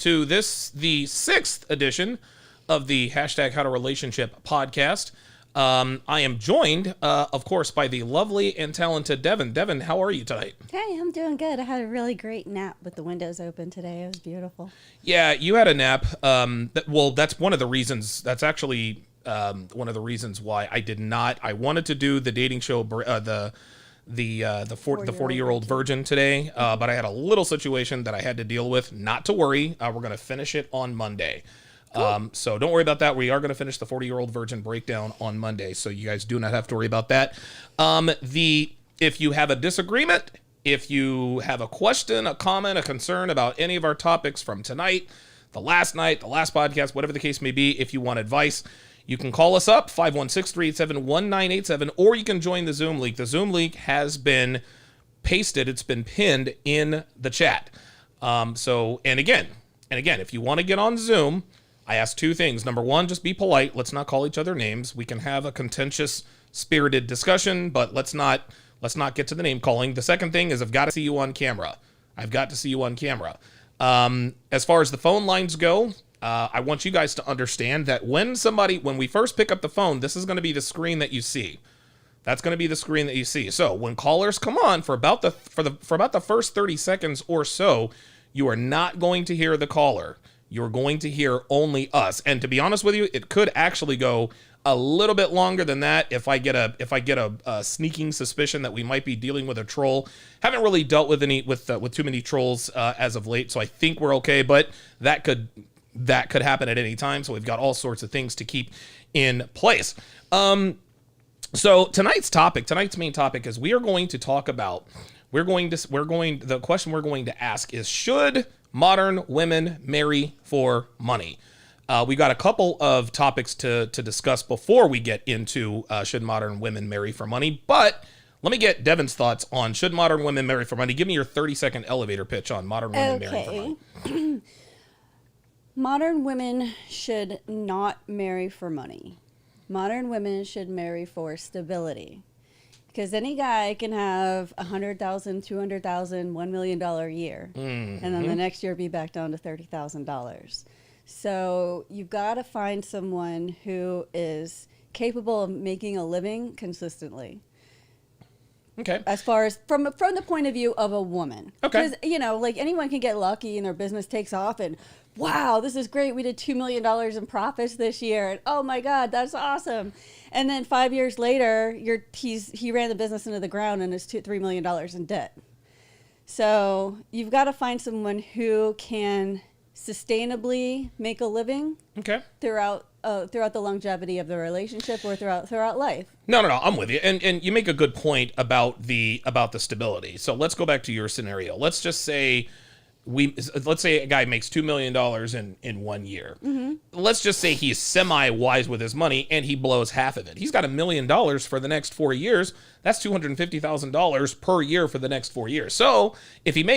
to this, the 6th edition of the hashtag How to Relationship podcast. I am joined, of course, by the lovely and talented Devin. Devin, how are you tonight? Hey, I'm doing good. I had a really great nap with the windows open today. It was beautiful. Yeah, you had a nap. That's one of the reasons. That's actually one of the reasons why I did not. I wanted to do the dating show, the 40-year-old virgin today, but I had a little situation that I had to deal with. Not to worry, we're going to finish it on Monday. Cool. So don't worry about that. We are going to finish the 40-year-old virgin breakdown on Monday, so you guys do not have to worry about that. If you have a disagreement, if you have a question, a comment, a concern about any of our topics from tonight, the last podcast, whatever the case may be, if you want advice, you can call us up, 516-387-1987, or you can join the Zoom link. The Zoom link has been pasted. It's been pinned in the chat. And again, if you want to get on Zoom, I ask two things. Number one, just be polite. Let's not call each other names. We can have a contentious, spirited discussion, but let's not get to the name calling. The second thing is I've got to see you on camera. As far as the phone lines go, I want you guys to understand that when we first pick up the phone, this is going to be the screen that you see. That's going to be the screen that you see. So when callers come on for about the first 30 seconds or so, you are not going to hear the caller. You're going to hear only us. And to be honest with you, it could actually go a little bit longer than that if I get a sneaking suspicion that we might be dealing with a troll. Haven't really dealt with too many trolls as of late, so I think we're okay. But that could happen at any time. So we've got all sorts of things to keep in place. So tonight's main topic is the question we're going to ask is, should modern women marry for money? We've got a couple of topics to discuss before we get into should modern women marry for money. But let me get Devin's thoughts on should modern women marry for money. Give me your 30-second elevator pitch on modern women marrying for money. Modern women should not marry for money. Modern women should marry for stability. Because any guy can have $100,000, $200,000, $1 million a year, and then the next year be back down to $30,000. So you've got to find someone who is capable of making a living consistently. Okay. As far as from the point of view of a woman. Okay. Because, like anyone can get lucky and their business takes off and, wow, this is great. We did $2 million in profits this year. And oh my God, that's awesome. And then 5 years later, he ran the business into the ground and is $3 million in debt. So you've got to find someone who can sustainably make a living. Okay. Throughout the longevity of the relationship or throughout life. No, I'm with you. And you make a good point about the stability. So let's go back to your scenario. Let's just say a guy makes $2 million in 1 year. Mm-hmm. Let's just say he's semi-wise with his money and he blows half of it. He's got $1 million for the next 4 years. That's $250,000 per year for the next 4 years. So think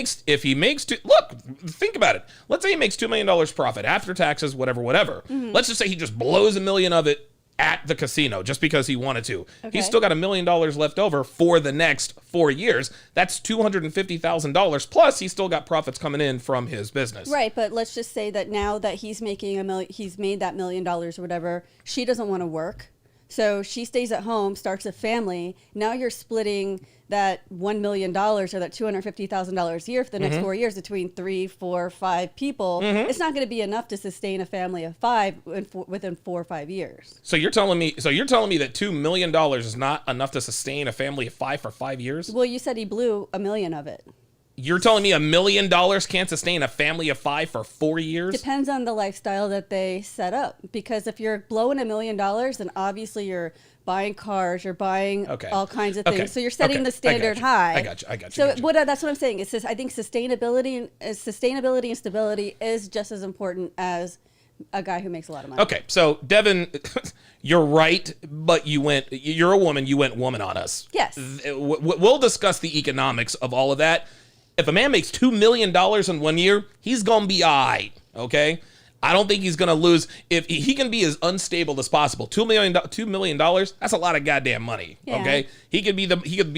about it. Let's say he makes $2 million profit after taxes, whatever. Mm-hmm. Let's just say he just blows $1 million of it at the casino just because he wanted to. Okay. He's still got $1 million left over for the next 4 years. That's $250,000 plus he's still got profits coming in from his business. Right, but let's just say that now that he's making he's made that $1 million or whatever, she doesn't want to work. So she stays at home, starts a family. Now you're splitting that $1 million or that $250,000 a year for the next 4 years between 3, 4, 5 people. Mm-hmm. It's not going to be enough to sustain a family of 5 within 4 or 5 years. So you're telling me that $2 million is not enough to sustain a family of 5 for 5 years? Well, you said he blew $1 million of it. You're telling me $1 million can't sustain a family of 5 for 4 years? Depends on the lifestyle that they set up. Because if you're blowing $1 million, then obviously you're buying cars, you're buying all kinds of things. Okay. So you're setting the standard high. I got you. So that's what I'm saying. It's just, I think sustainability and stability is just as important as a guy who makes a lot of money. Okay, so Devin, you're right, but you're a woman, you went woman on us. Yes. We'll discuss the economics of all of that. If a man makes $2 million in 1 year, he's going to be all right, okay? I don't think he's going to lose. If he can be as unstable as possible, $2 million, that's a lot of goddamn money. Yeah. Okay. He could be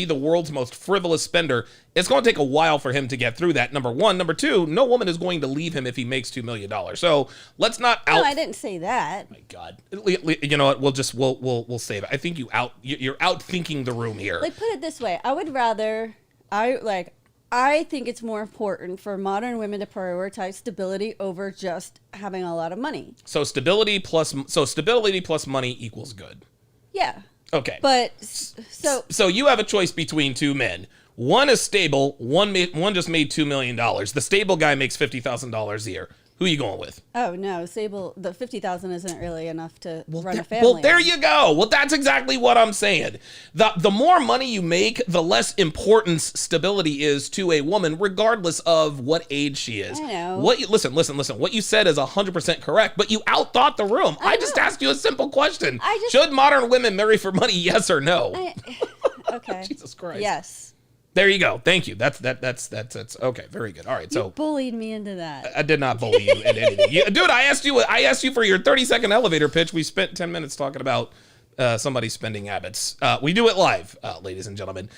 the world's most frivolous spender. It's going to take a while for him to get through that. Number one. Number two, no woman is going to leave him if he makes $2 million. So let's not No, I didn't say that. Oh my God. You know what? We'll save it. I think you're out thinking the room here. Like, put it this way. I think it's more important for modern women to prioritize stability over just having a lot of money. So stability plus money equals good. Yeah. Okay. But so you have a choice between two men. One is stable. One just made $2 million. The stable guy makes $50,000 a year. Who are you going with? Oh no, stable. The 50,000 isn't really enough to run a family. Well, there you go. Well, that's exactly what I'm saying. The more money you make, the less importance stability is to a woman, regardless of what age she is. I know. Listen. What you said is 100% correct, but you outthought the room. I just asked you a simple question. Should modern women marry for money? Yes or no? Okay. Jesus Christ. Yes. There you go. Thank you. That's okay. Very good. All right. So you bullied me into that. I did not bully you into anything. Dude, I asked you for your 30-second elevator pitch. We spent 10 minutes talking about somebody's spending habits. We do it live, ladies and gentlemen.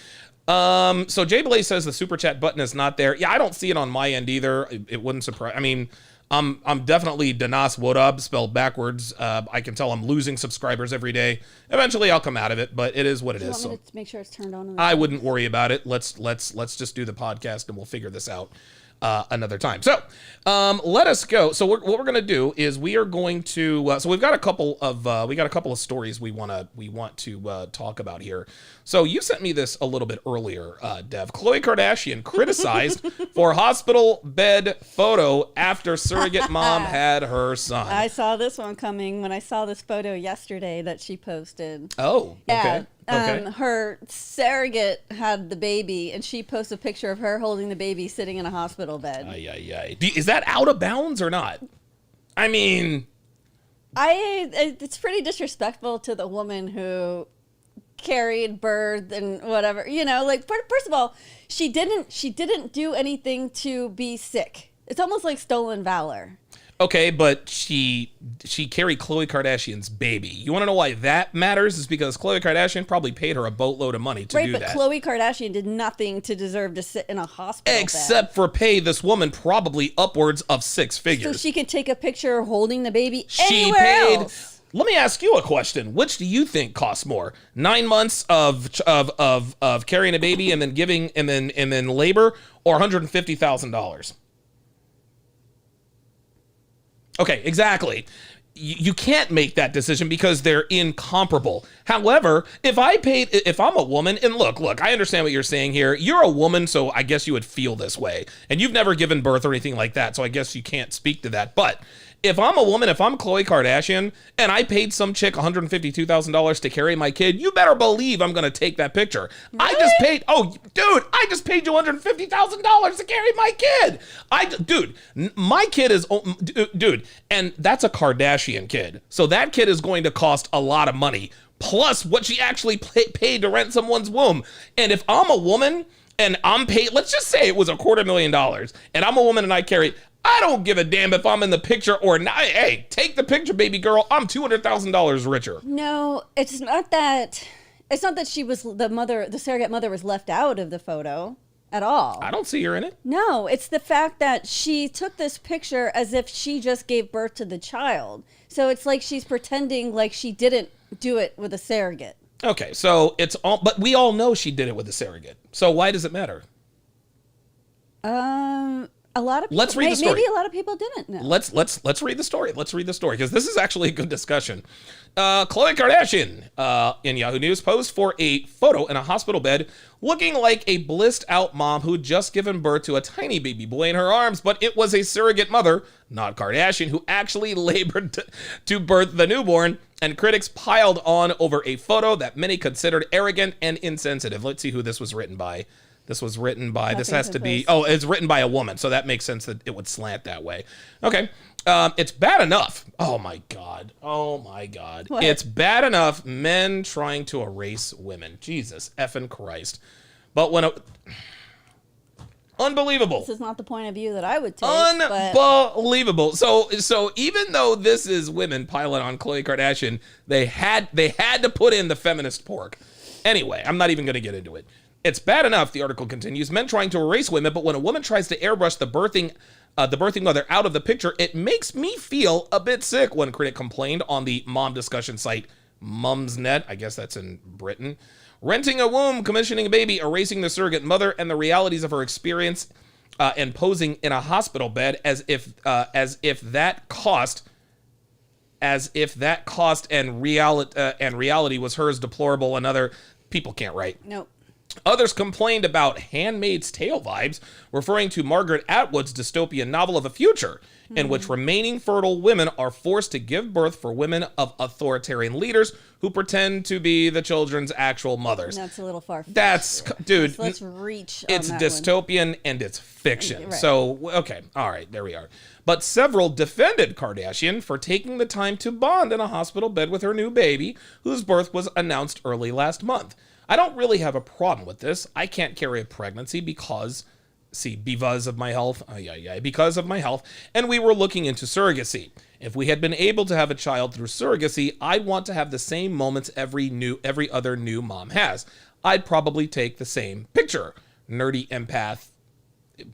So Jay Blaze says the super chat button is not there. Yeah, I don't see it on my end either. It wouldn't surprise. I mean, I'm definitely Danas Wodab spelled backwards. I can tell I'm losing subscribers every day. Eventually I'll come out of it, but it is what it is. You want me to make sure it's turned on? I wouldn't worry about it. Let's just do the podcast and we'll figure this out another time. So let us go. So what we're gonna do is we are going to. So we've got a couple of stories we want to talk about here. So you sent me this a little bit earlier, Dev. Khloe Kardashian criticized for hospital bed photo after surrogate mom had her son. I saw this one coming when I saw this photo yesterday that she posted. Oh, okay. Yeah. Okay. Her surrogate had the baby, and she posted a picture of her holding the baby sitting in a hospital bed. Is that out of bounds or not? I mean, it's pretty disrespectful to the woman who carried, birthed, and whatever. You know, like first of all, she didn't do anything to be sick. It's almost like stolen valor. Okay, but she carried Khloe Kardashian's baby. You want to know why that matters? Is because Khloe Kardashian probably paid her a boatload of money to do that. Right, but Khloe Kardashian did nothing to deserve to sit in a hospital except for pay this woman probably upwards of 6 figures. So she can take a picture holding the baby anywhere else. Let me ask you a question. Which do you think costs more? 9 months of carrying a baby and then giving and then labor, or $150,000? Okay, exactly. You can't make that decision because they're incomparable. However, if I'm a woman, and look, I understand what you're saying here. You're a woman, so I guess you would feel this way. And you've never given birth or anything like that, so I guess you can't speak to that. But if I'm a woman, if I'm Khloe Kardashian, and I paid some chick $152,000 to carry my kid, you better believe I'm going to take that picture. Really? I just paid you $150,000 to carry my kid. My kid is, and that's a Kardashian kid. So that kid is going to cost a lot of money, plus what she actually paid to rent someone's womb. And if I'm a woman and I'm paid, let's just say it was $250,000, and I'm a woman and I carry, I don't give a damn if I'm in the picture or not. Hey, take the picture, baby girl. I'm $200,000 richer. No, it's not that. It's not that she was the surrogate mother was left out of the photo at all. I don't see her in it. No, it's the fact that she took this picture as if she just gave birth to the child. So it's like she's pretending like she didn't do it with a surrogate. Okay, so but we all know she did it with a surrogate. So why does it matter? A lot of people, let's read the story. Maybe a lot of people didn't know. Let's read the story. Let's read the story because this is actually a good discussion. Khloe Kardashian in Yahoo News posed for a photo in a hospital bed looking like a blissed out mom who'd just given birth to a tiny baby boy in her arms, but it was a surrogate mother, not Kardashian, who actually labored to birth the newborn, and critics piled on over a photo that many considered arrogant and insensitive. Let's see who this was written by. This was written by, this has to be, it's written by a woman, so that makes sense that it would slant that way. Okay, it's bad enough. Oh my God. What? It's bad enough men trying to erase women. Jesus effing Christ. But when Unbelievable. This is not the point of view that I would take. But Unbelievable. So even though this is women piling on Khloe Kardashian, they had to put in the feminist pork. Anyway, I'm not even going to get into it. It's bad enough, the article continues, men trying to erase women, but when a woman tries to airbrush the birthing mother out of the picture, it makes me feel a bit sick, one critic complained on the mom discussion site Mumsnet. I guess that's in Britain. Renting a womb, commissioning a baby, erasing the surrogate mother, and the realities of her experience, and posing in a hospital bed as if that cost and reality was hers deplorable. Another people can't write. nope. Others complained about Handmaid's Tale vibes, referring to Margaret Atwood's dystopian novel of a future in which remaining fertile women are forced to give birth for women of authoritarian leaders who pretend to be the children's actual mothers. That's a little far. Dude, Let's reach. On it's that dystopian and it's fiction. Right. So, okay, all right, there we are. But several defended Kardashian for taking the time to bond in a hospital bed with her new baby, whose birth was announced early last month. I don't really have a problem with this. I can't carry a pregnancy because of my health. Because of my health. And we were looking into surrogacy. If we had been able to have a child through surrogacy, I'd want to have the same moments every other new mom has. I'd probably take the same picture. Nerdy empath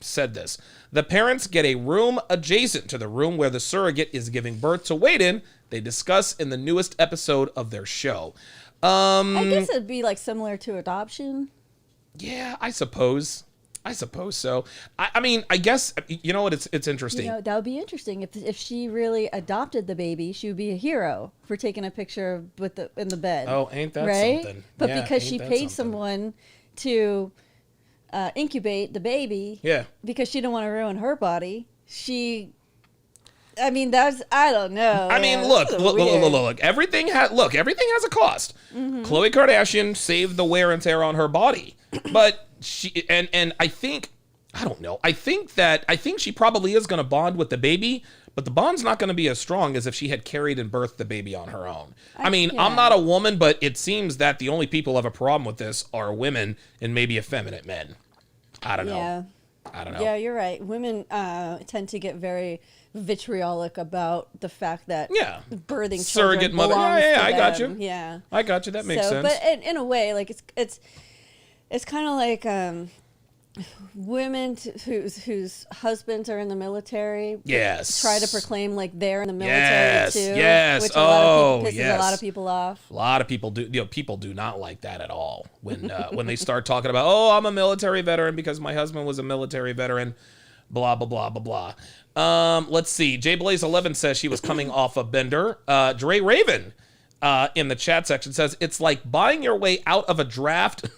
said this. The parents get a room adjacent to the room where the surrogate is giving birth to wait in. They discuss in the newest episode of their show. I guess it'd be like similar to adoption. Yeah, I suppose so. I mean, I guess, you know what, it's interesting. You know, that would be interesting. If she really adopted the baby, she would be a hero for taking a picture in the bed. Oh, ain't that right? something? But Yeah, because ain't she that paid something. someone to incubate the baby, Yeah. because she didn't want to ruin her body, I mean, I don't know. I mean, man. look, This is look, weird. everything has a cost. Khloe Kardashian saved the wear and tear on her body, but I think she probably is going to bond with the baby, but the bond's not going to be as strong as if she had carried and birthed the baby on her own. I mean, yeah. I'm not a woman, but it seems that the only people who have a problem with this are women and maybe effeminate men. I don't know. Yeah. I don't know. Yeah, you're right. Women tend to get very vitriolic about the fact that birthing Surrogate children mother. belongs Yeah, to I got them. you. Yeah, I got you. That makes sense. But in a way, like it's kind of like women whose husbands are in the military. Yes. Try to proclaim like they're in the military Yes, too. yes. Which pisses Yes. a lot of people off. A lot of people do. You know, people do not like that at all when they start talking about, oh, I'm a military veteran because my husband was a military veteran. Blah blah blah blah blah. Let's see. Jay Blaze 11 says she was coming off a bender. Dre Raven in the chat section says it's like buying your way out of a draft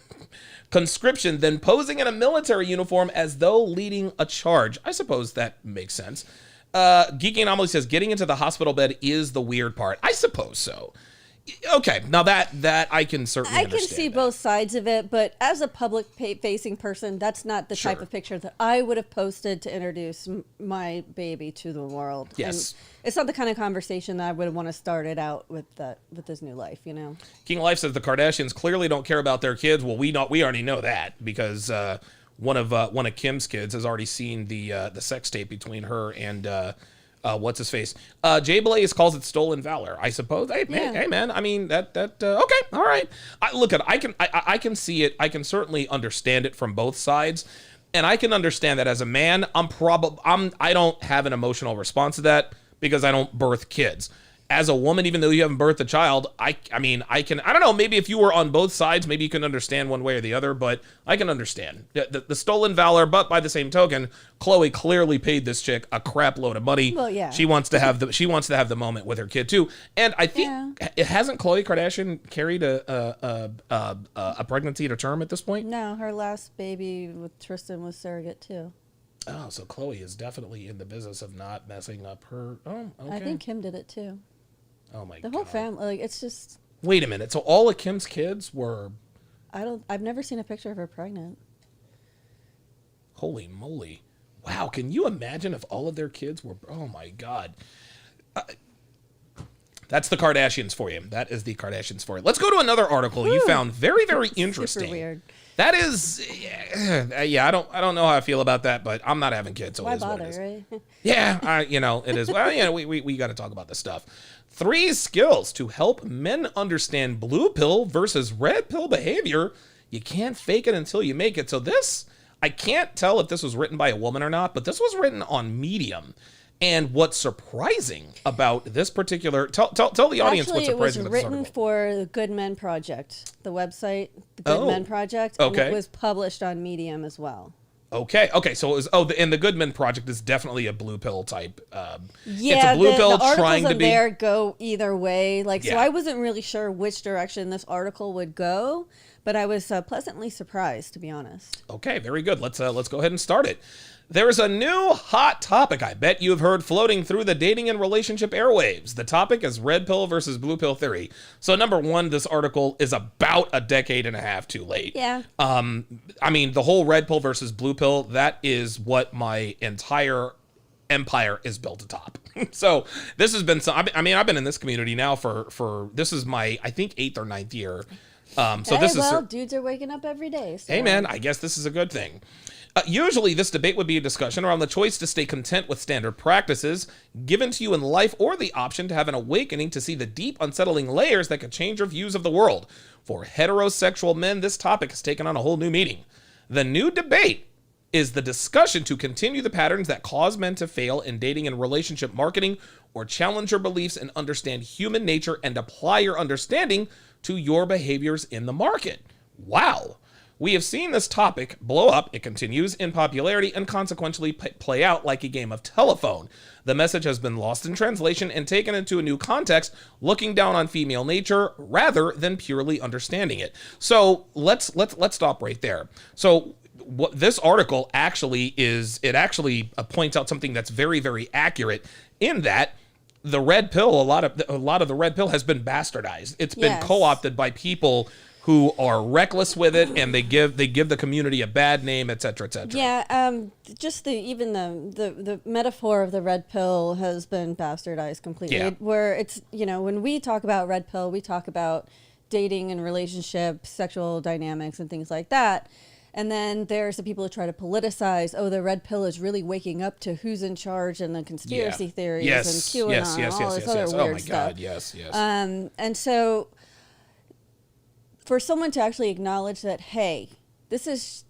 conscription, then posing in a military uniform as though leading a charge. I suppose that makes sense. Geeky Anomaly says getting into the hospital bed is the weird part. I suppose so. Okay, now that I can certainly understand. I can see both sides of it, but as a public-facing person, that's not the type of picture that I would have posted to introduce my baby to the world. Yes. And it's not the kind of conversation that I would want to start it out with this new life, you know? King of Life says the Kardashians clearly don't care about their kids. Well, we already know that because one of Kim's kids has already seen the sex tape between her and what's his face? Jay Blaze calls it stolen valor. I suppose. Hey man. I mean that. Okay, all right. I can see it. I can certainly understand it from both sides, and I can understand that as a man. I don't have an emotional response to that because I don't birth kids. As a woman, even though you haven't birthed a child, I don't know, maybe if you were on both sides, maybe you can understand one way or the other, but I can understand the stolen valor. But by the same token, Khloe clearly paid this chick a crap load of money. Well, yeah. She wants to have the moment with her kid too. And I think it hasn't Khloe Kardashian carried a pregnancy to term at this point? No, her last baby with Tristan was surrogate too. Oh, so Khloe is definitely in the business of not messing up her. Oh, okay. I think Kim did it too. Oh my God. The whole family, like, it's just. Wait a minute. So all of Kim's kids were. I've never seen a picture of her pregnant. Holy moly. Wow. Can you imagine if all of their kids were. Oh my God. That's the Kardashians for you. That is the Kardashians for you. Let's go to another article you found very, very interesting. Super weird. That is, yeah. I don't know how I feel about that, but I'm not having kids. So Why it is bother, what it is. right? Yeah, it is. Well, we got to talk about this stuff. 3 skills to help men understand blue pill versus red pill behavior. You can't fake it until you make it. So this, I can't tell if this was written by a woman or not, but this was written on Medium. And what's surprising about this particular, tell the audience what's surprising about this article. It was written for the Good Men Project, the website, the Good Men Project, and okay. it was published on Medium as well. Okay, so it was, and the Good Men Project is definitely a blue pill type. Yeah, it's a blue pill the articles trying to be. there go either way. So Yeah. I wasn't really sure which direction this article would go, but I was pleasantly surprised, to be honest. Okay, very good. Let's go ahead and start it. There's a new hot topic I bet you have heard floating through the dating and relationship airwaves. The topic is red pill versus blue pill theory. So number one, this article is about a decade and a half too late. Yeah. I mean, the whole red pill versus blue pill, that is what my entire empire is built atop. So this has been I've been in this community now for this is my, I think, 8th or 9th year. Dudes are waking up every day. So. Hey man, I guess this is a good thing. Usually this debate would be a discussion around the choice to stay content with standard practices given to you in life, or the option to have an awakening to see the deep, unsettling layers that could change your views of the world. For heterosexual men, this topic has taken on a whole new meaning. The new debate is the discussion to continue the patterns that cause men to fail in dating and relationship marketing, or challenge your beliefs and understand human nature and apply your understanding to your behaviors in the market. Wow. We have seen this topic blow up, it continues, in popularity and consequently play out like a game of telephone. The message has been lost in translation and taken into a new context, looking down on female nature rather than purely understanding it. So let's stop right there. So what this article actually is, it actually points out something that's very, very accurate, in that the red pill, a lot of the red pill has been bastardized. It's been co-opted by people who are reckless with it, and they give the community a bad name, et cetera, et cetera. Yeah, just the metaphor of the red pill has been bastardized completely. Yeah. Where it's, when we talk about red pill, we talk about dating and relationships, sexual dynamics, and things like that. And then there's the people who try to politicize, the red pill is really waking up to who's in charge and the conspiracy theories and QAnon and all this other weird stuff. Oh my God, yes. And so for someone to actually acknowledge that, hey, this is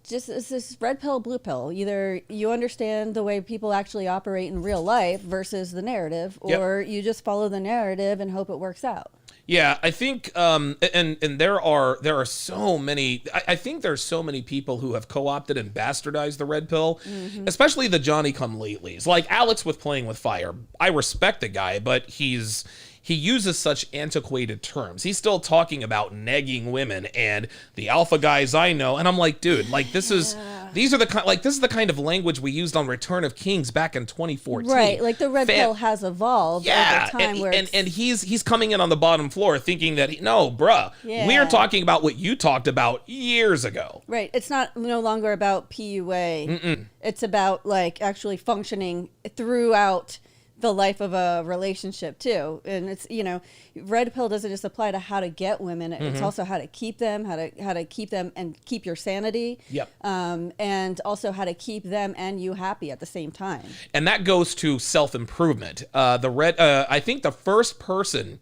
red pill, blue pill. Either you understand the way people actually operate in real life versus the narrative, or you just follow the narrative and hope it works out. Yeah, I think, and there are so many. I think there's so many people who have co-opted and bastardized the red pill, especially the Johnny-come-latelys. Like Alex with Playing with Fire. I respect the guy, but he uses such antiquated terms. He's still talking about negging women and the alpha guys I know, and I'm like, dude, like this is the kind of language we used on Return of Kings back in 2014. Right, like the red pill has evolved over time. And he's coming in on the bottom floor thinking that we're talking about what you talked about years ago. Right, it's no longer about PUA. It's about like actually functioning throughout the life of a relationship too. And it's, red pill doesn't just apply to how to get women. It's also how to keep them, how to keep them and keep your sanity. Yep. And also how to keep them and you happy at the same time. And that goes to self-improvement. I think the first person,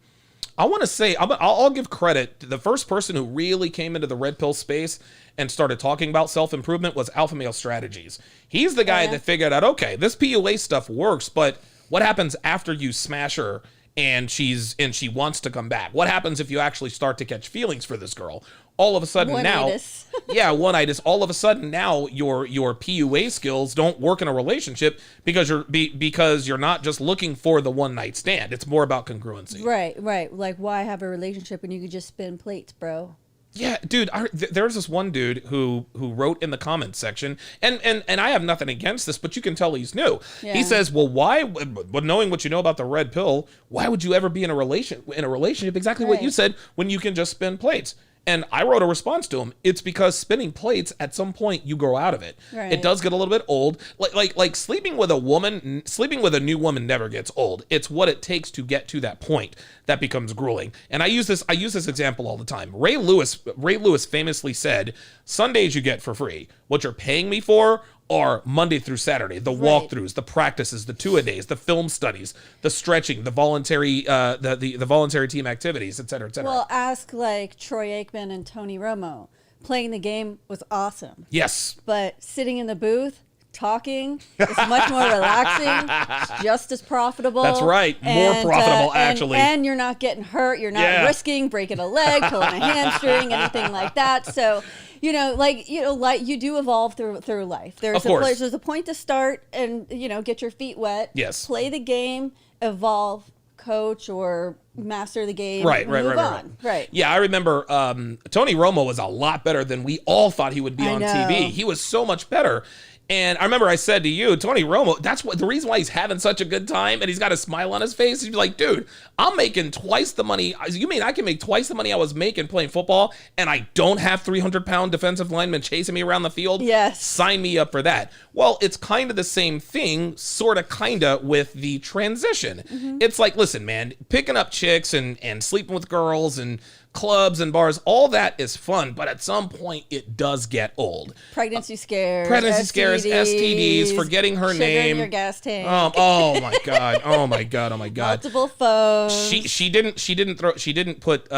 I want to say, I'll give credit to the first person who really came into the red pill space and started talking about self-improvement was Alpha Male Strategies. He's the guy that figured out, okay, this PUA stuff works, but what happens after you smash her and she wants to come back? What happens if you actually start to catch feelings for this girl? All of a sudden one-itis. One-itis. All of a sudden now your PUA skills don't work in a relationship because you're not just looking for the one night stand. It's more about congruency. Right. Like, why have a relationship when you could just spin plates, bro? Yeah, dude, there's this one dude who wrote in the comments section, and I have nothing against this, but you can tell he's new. Yeah. He says, well, why, knowing what you know about the red pill, why would you ever be in a relationship, exactly what you said, when you can just spin plates? And I wrote a response to him. It's because spinning plates, at some point, you grow out of it. Right. It does get a little bit old. Like sleeping with a new woman never gets old. It's what it takes to get to that point that becomes grueling. And I use this example all the time. Ray Lewis famously said, Sundays you get for free. What you're paying me for are Monday through Saturday, the walkthroughs, the practices, the two-a-days, the film studies, the stretching, the voluntary the voluntary team activities, et cetera, et cetera. Well, ask like Troy Aikman and Tony Romo. Playing the game was awesome. Yes. But sitting in the booth, talking is much more relaxing, just as profitable. That's right. More profitable, actually. And you're not getting hurt. You're not risking breaking a leg, pulling a hamstring, anything like that. So, like you do evolve through life. There's a point to start and, get your feet wet. Yes. Play the game, evolve, coach, or master the game. Right. Yeah, I remember Tony Romo was a lot better than we all thought he would be on TV. He was so much better. And I remember I said to you, Tony Romo, that's what the reason why he's having such a good time and he's got a smile on his face. He's like, dude, I'm making twice the money. You mean I can make twice the money I was making playing football and I don't have 300-pound defensive linemen chasing me around the field? Yes. Sign me up for that. Well, it's kind of the same thing, sort of, kind of, with the transition. Mm-hmm. It's like, listen, man, picking up chicks and sleeping with girls and clubs and bars, all that is fun, but at some point it does get old. Pregnancy scares, STDs, forgetting her name. In your gas tank. Oh my god. Multiple phones. She didn't put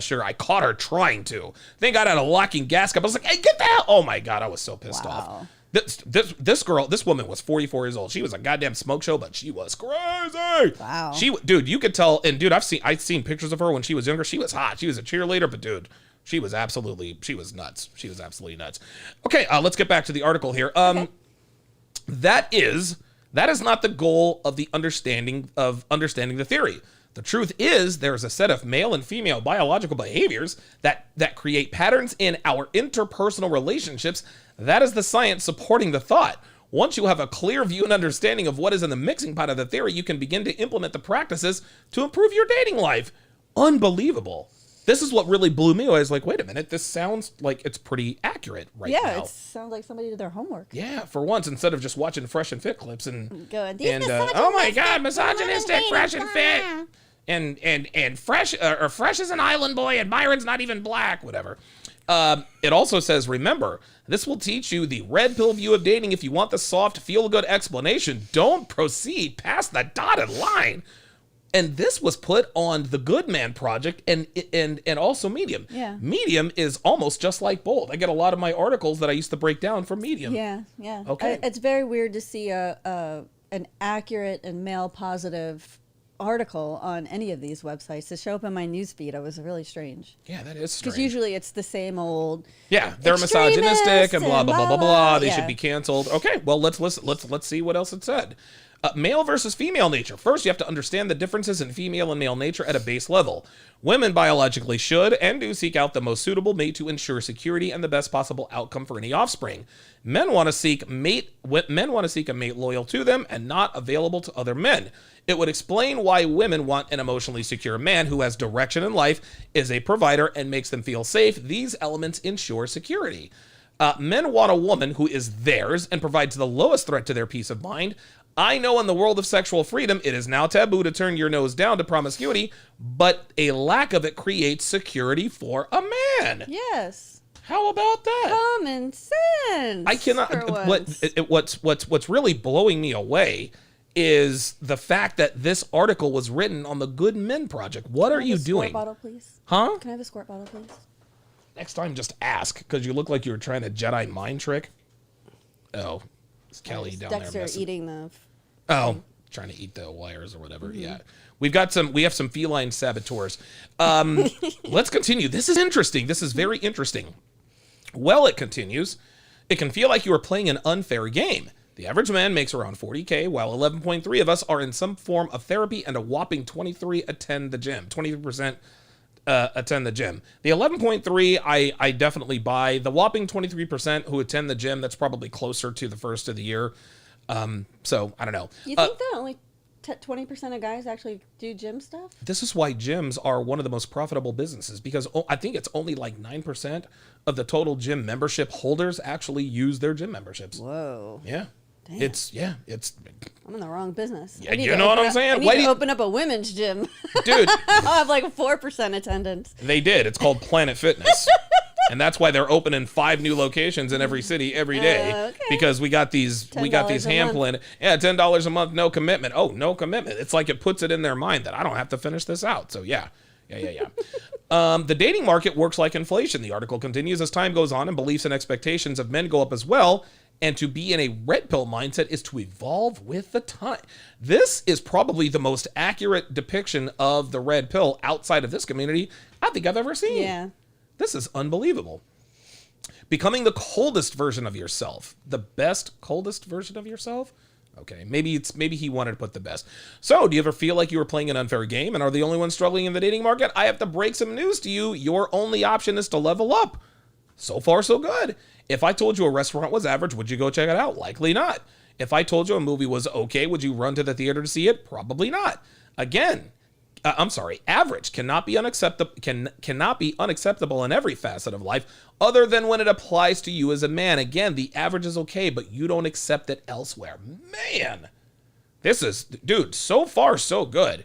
sugar. I caught her trying to. Thank God I had a locking gas cup. I was like, hey, get the hell. Oh my god, I was so pissed off. This woman was 44 years old. She was a goddamn smoke show, but she was crazy. Wow. Dude, you could tell. And dude, I've seen pictures of her when she was younger. She was hot. She was a cheerleader, but dude, she was nuts. She was absolutely nuts. Okay, let's get back to the article here. That is not the goal of the understanding the theory. The truth is, there is a set of male and female biological behaviors that create patterns in our interpersonal relationships. That is the science supporting the thought. Once you have a clear view and understanding of what is in the mixing pot of the theory, you can begin to implement the practices to improve your dating life. Unbelievable. This is what really blew me away. I was like, wait a minute, this sounds like it's pretty accurate now. Yeah, it sounds like somebody did their homework. Yeah, for once, instead of just watching Fresh and Fit clips and oh my God, misogynistic Fresh and Fit. And Fresh is an island boy and Byron's not even black, whatever. It also says, remember, this will teach you the red pill view of dating. If you want the soft, feel-good explanation, don't proceed past the dotted line. And this was put on the Good Man Project and also Medium. Yeah. Medium is almost just like Bold. I get a lot of my articles that I used to break down from Medium. Yeah. Okay. It's very weird to see an accurate and male-positive article on any of these websites to show up in my newsfeed. It was really strange. Yeah, that is strange. Because usually it's the same old. Yeah, they're misogynistic and blah blah blah blah blah. They yeah. should be canceled. Okay, well let's see what else it said. Male versus female nature. First, you have to understand the differences in female and male nature at a base level. Women biologically should and do seek out the most suitable mate to ensure security and the best possible outcome for any offspring. Men want to seek a mate loyal to them and not available to other men. It would explain why women want an emotionally secure man who has direction in life, is a provider, and makes them feel safe. These elements ensure security. Men want a woman who is theirs and provides the lowest threat to their peace of mind. I know in the world of sexual freedom, it is now taboo to turn your nose down to promiscuity, but a lack of it creates security for a man. Yes. How about that? Common sense. I cannot. What's really blowing me away is the fact that this article was written on the Good Men Project. What are you doing? Can I have a squirt bottle, please? Huh? Can I have a squirt bottle, please? Next time, just ask, because you look like you were trying to Jedi mind trick. Oh, it's Kelly down Dexter there. Dexter eating the. Trying to eat the wires or whatever. Mm-hmm. Yeah, we have some feline saboteurs. Let's continue. This is interesting. This is very interesting. Well, it continues. It can feel like you are playing an unfair game. The average man makes around $40K, while 11.3 of us are in some form of therapy, and a whopping 23% attend the gym. 23% attend the gym. The 11.3, I definitely buy. The whopping 23% who attend the gym, that's probably closer to the first of the year. So I don't know. You think that only 20% of guys actually do gym stuff? This is why gyms are one of the most profitable businesses, because I think it's only like 9% of the total gym membership holders actually use their gym memberships. Whoa. Yeah. Damn. It's I'm in the wrong business. Yeah, you know what I'm saying? I need to open up a women's gym. Dude. I'll have like a 4% attendance. They did. It's called Planet Fitness. And that's why they're opening 5 new locations in every city every day. Okay. Because we got these hand plan. Yeah, $10 a month, no commitment. Oh, no commitment. It's like it puts it in their mind that I don't have to finish this out. So yeah. The dating market works like inflation. The article continues, as time goes on and beliefs and expectations of men go up as well. And to be in a red pill mindset is to evolve with the time. This is probably the most accurate depiction of the red pill outside of this community I think I've ever seen. Yeah. This is unbelievable. Becoming the coldest version of yourself. The best, coldest version of yourself? Okay, maybe he wanted to put the best. So, do you ever feel like you were playing an unfair game and are the only one struggling in the dating market? I have to break some news to you. Your only option is to level up. So far, so good. If I told you a restaurant was average, would you go check it out? Likely not. If I told you a movie was okay, would you run to the theater to see it? Probably not. Again, average cannot be unacceptable. Cannot be unacceptable in every facet of life, other than when it applies to you as a man. Again, the average is okay, but you don't accept it elsewhere. Man, this is, dude, so far so good.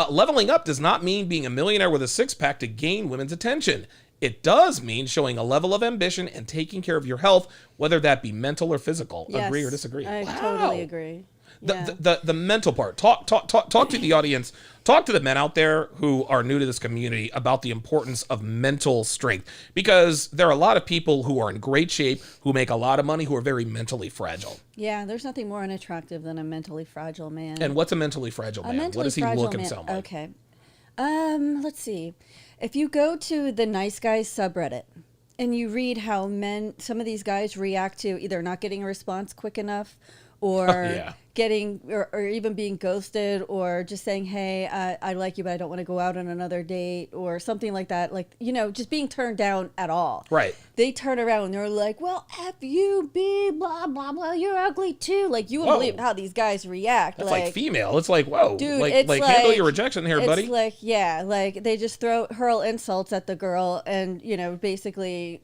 Leveling up does not mean being a millionaire with a six-pack to gain women's attention. It does mean showing a level of ambition and taking care of your health, whether that be mental or physical. Yes, agree or disagree? I Wow. totally agree. Yeah. The mental part. Talk to the audience. Talk to the men out there who are new to this community about the importance of mental strength, because there are a lot of people who are in great shape, who make a lot of money, who are very mentally fragile. Yeah, there's nothing more unattractive than a mentally fragile man. And what's a mentally fragile man? What does he look and sound like? Okay. Let's see. If you go to the Nice Guys subreddit and you read how some of these guys react to either not getting a response quick enough, or getting, or even being ghosted, or just saying, hey, I like you, but I don't want to go out on another date, or something like that. Like, just being turned down at all. Right. They turn around and they're like, well, F you, B, blah, blah, blah, you're ugly too. Like, you wouldn't believe how these guys react. That's like female. It's like, whoa. Dude, like handle your rejection here, buddy. It's like, like they just hurl insults at the girl, and, basically,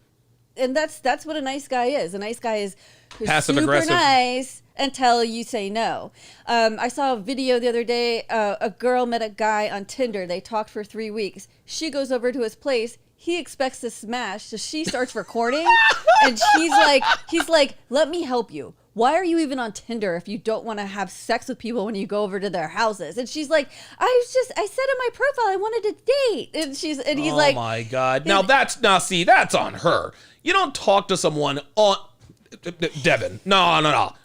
and that's what a nice guy is. A nice guy is passive super aggressive. Nice until you say no. I saw a video the other day. A girl met a guy on Tinder. They talked for 3 weeks. She goes over to his place. He expects to smash, so she starts recording, and he's like, let me help you. Why are you even on Tinder if you don't want to have sex with people when you go over to their houses? And she's like, I said in my profile I wanted to date. And he's like, oh my God. Now that's on her. You don't talk to someone on Devin. No.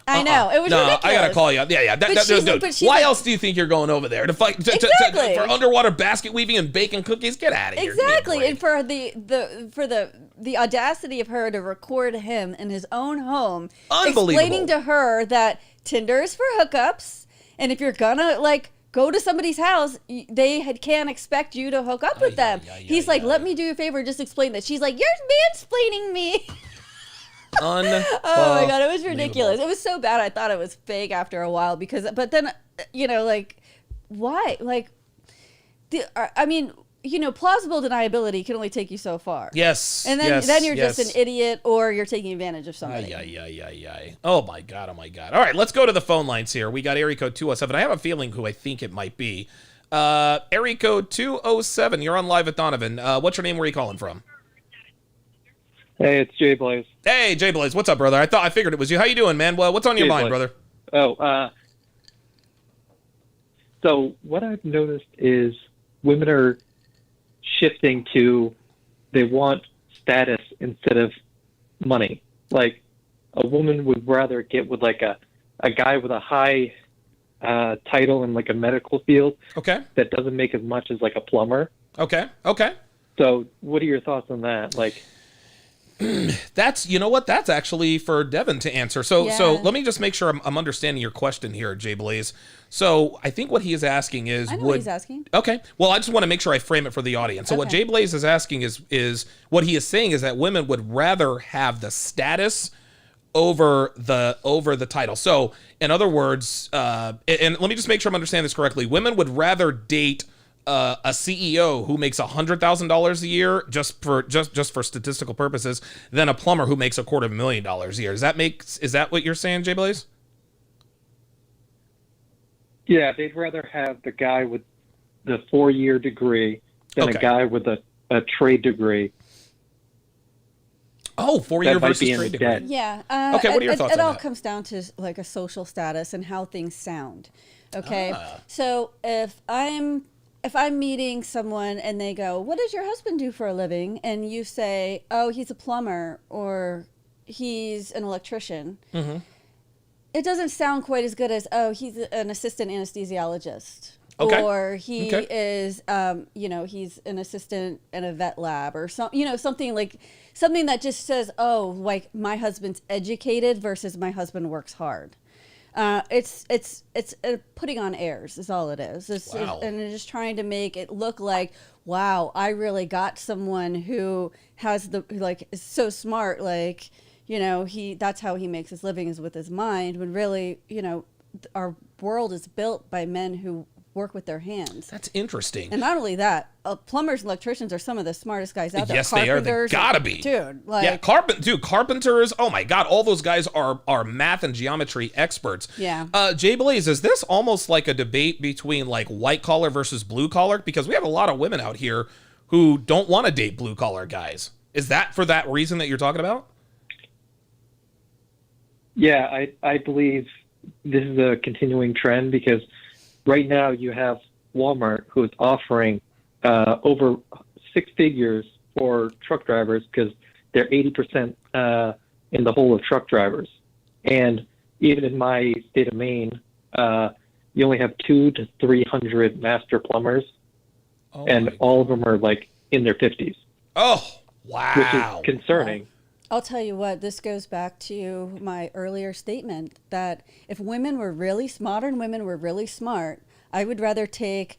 I know. It was ridiculous. I gotta call you. Yeah. Dude, why else do you think you're going over there to fight Exactly. for underwater basket weaving and baking cookies? Get out of here. Exactly. And for the audacity of her to record him in his own home, explaining to her that Tinder is for hookups, and if you're gonna go to somebody's house, they can't expect you to hook up with them. He's like, let me do you a favor, just explain that. She's like, you're mansplaining me. Oh my God, it was ridiculous. It was so bad I thought it was fake after a while, but then, why? Plausible deniability can only take you so far. Yes. And then you're just an idiot, or you're taking advantage of somebody. Oh my God. All right, let's go to the phone lines here. We got area code 207. I have a feeling who I think it might be. Area code 207. You're on live with Donovan. What's your name? Where are you calling from? Hey, it's Jay Blaze. Hey, Jay Blaze. What's up, brother? I figured it was you. How you doing, man? Well, what's on your mind, brother? So what I've noticed is women are shifting to, they want status instead of money. Like, a woman would rather get with a guy with a high title in a medical field. Okay. That doesn't make as much as a plumber. Okay. So what are your thoughts on that? That's actually for Devin to answer. So let me just make sure I'm understanding your question here, Jay Blaze. So I think what he is asking is, I know what he's asking. Okay. Well, I just want to make sure I frame it for the audience. So what Jay Blaze is asking is what he is saying is that women would rather have the status over the title. So, in other words, and let me just make sure I'm understanding this correctly. Women would rather date a CEO who makes $100,000 a year just for statistical purposes than a plumber who makes $250,000 a year. Is that what you're saying, Jay Blaze? Yeah, they'd rather have the guy with the 4-year degree than a guy with a trade degree. Oh, 4-year versus in trade the degree. debt. Yeah. Okay, what are your thoughts It on all that? comes down to like a social status and how things sound. Okay. Ah. So if I'm meeting someone and they go, "What does your husband do for a living?" and you say, "Oh, he's a plumber," or "He's an electrician," Mm-hmm. it doesn't sound quite as good as, "Oh, he's an assistant anesthesiologist." Okay. Or he Okay. is, he's an assistant in a vet lab, or something that just says, "Oh, like my husband's educated versus my husband works hard." It's putting on airs is all it is. Wow. And it's just trying to make it look like, wow, I really got someone who has is so smart, that's how he makes his living is with his mind, when really, our world is built by men who work with their hands. That's interesting. And not only that, plumbers and electricians are some of the smartest guys out there. Yes, they are. They Carpenters, gotta be. Dude, Yeah, carpenters. Oh my God, all those guys are math and geometry experts. Yeah. Jay Blaze, is this almost like a debate between like white collar versus blue collar? Because we have a lot of women out here who don't want to date blue collar guys. Is that for that reason that you're talking about? Yeah, I believe this is a continuing trend because right now you have Walmart who is offering over 6 figures for truck drivers because they're 80% in the whole of truck drivers. And even in my state of Maine, you only have 200 to 300 master plumbers, and all of them are like in their 50s. Oh, wow. Which is concerning. I'll tell you what, this goes back to my earlier statement that if modern women were really smart, I would rather take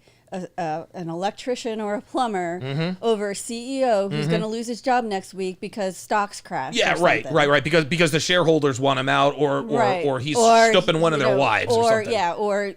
an electrician or a plumber over a CEO who's going to lose his job next week because stocks crash. Yeah, right. Because the shareholders want him out, or he's stooping one of their wives, or something. Yeah, or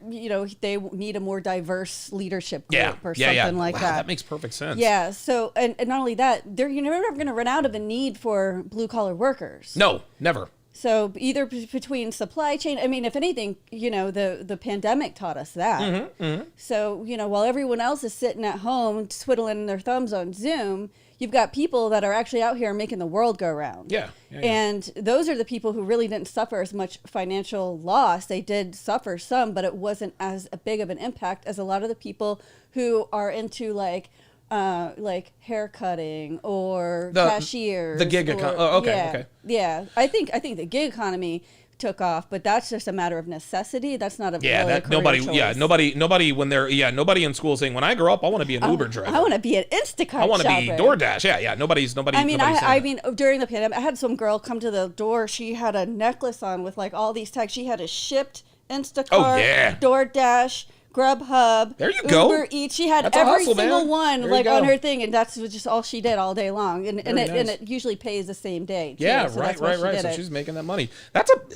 they need a more diverse leadership group or something like wow, that. That makes perfect sense. Yeah. So, and not only that, you're never going to run out of a need for blue collar workers. No, never. So either between supply chain, I mean, if anything, the pandemic taught us that. So, while everyone else is sitting at home twiddling their thumbs on Zoom, you've got people that are actually out here making the world go round. Yeah. And those are the people who really didn't suffer as much financial loss. They did suffer some, but it wasn't as big of an impact as a lot of the people who are into like hair cutting or cashiers. The gig economy. Oh, okay. Yeah. I think the gig economy took off, but that's just a matter of necessity. That's not a really a career choice. Nobody in school saying when I grow up I want to be an Uber driver. I want to be an Instacart. I want to be DoorDash. Yeah. Nobody's. I mean, during the pandemic, I had some girl come to the door. She had a necklace on with like all these tags. She had a Shipped, Instacart, DoorDash, Grubhub, there you go. Uber Eats. She had that's every hustle, single man. one on her thing, and that's just all she did all day long. And it usually pays the same day. Too, yeah, so right. So she's making that money.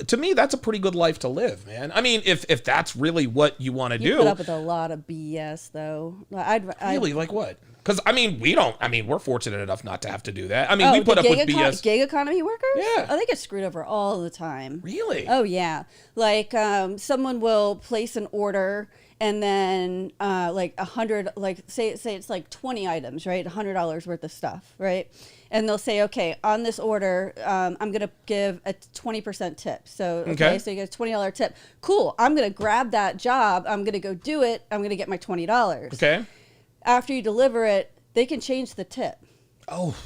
To me, that's a pretty good life to live, man. I mean, if that's really what you want to do. You put up with a lot of BS, though. Really, like what? Because we're fortunate enough not to have to do that. I mean, we put up with BS. Gig economy workers? Yeah. Oh, they get screwed over all the time. Really? Oh yeah. Like someone will place an order. And then like 100, like say it's like 20 items, right? $100 worth of stuff, right? And they'll say, okay, on this order, I'm going to give a 20% tip. So, so you get a $20 tip. Cool. I'm going to grab that job. I'm going to go do it. I'm going to get my $20. Okay. After you deliver it, they can change the tip. Oh,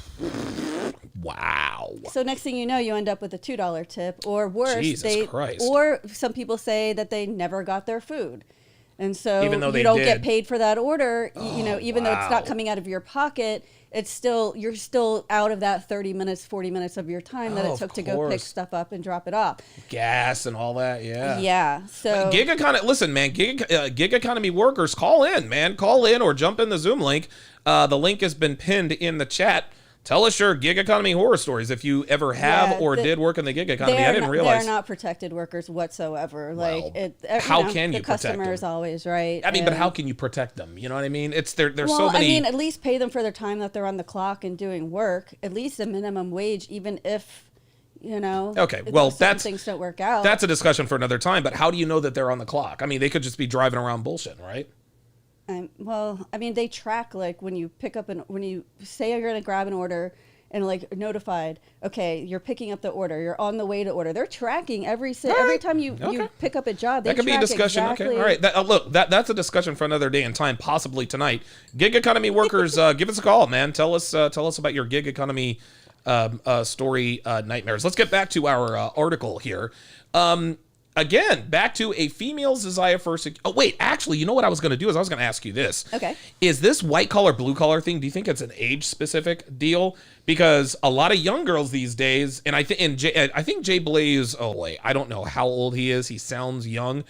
wow. So next thing you know, you end up with a $2 tip, or worse, Jesus Christ. Or some people say that they never got their food. And so even though you don't get paid for that order, even though it's not coming out of your pocket, you're still out of that 30 minutes, 40 minutes of your time that it took to go pick stuff up and drop it off. Gas and all that, yeah. Yeah. So gig economy. Listen, man, gig economy workers, call in, man. Call in or jump in the Zoom link. The link has been pinned in the chat. Tell us your gig economy horror stories if you ever have did work in the gig economy. I didn't realize. They're not protected workers whatsoever. Well, Like, how can you the protect customer is them? always right. I mean, but how can you protect them? You know what I mean? There's so many. I mean, at least pay them for their time that they're on the clock and doing work. At least a minimum wage, even if, Okay, well, things don't work out. That's a discussion for another time. But how do you know that they're on the clock? I mean, they could just be driving around bullshitting, right? Well, I mean, they track, like, when you when you say you're going to grab an order and, like, notified, okay, you're picking up the order, you're on the way to order. They're tracking every time you pick up a job. They that could be a discussion. Exactly. Okay, all right. Look, that's a discussion for another day and time, possibly tonight. Gig economy workers, give us a call, man. Tell us about your gig economy story nightmares. Let's get back to our article here. Again, back to a female's desire for oh, wait, actually, you know what I was going to do is I was going to ask you this. Okay. Is this white collar, blue collar thing, do you think it's an age specific deal? Because a lot of young girls these days, and I think Jay Blaze, oh wait, I don't know how old he is. He sounds young.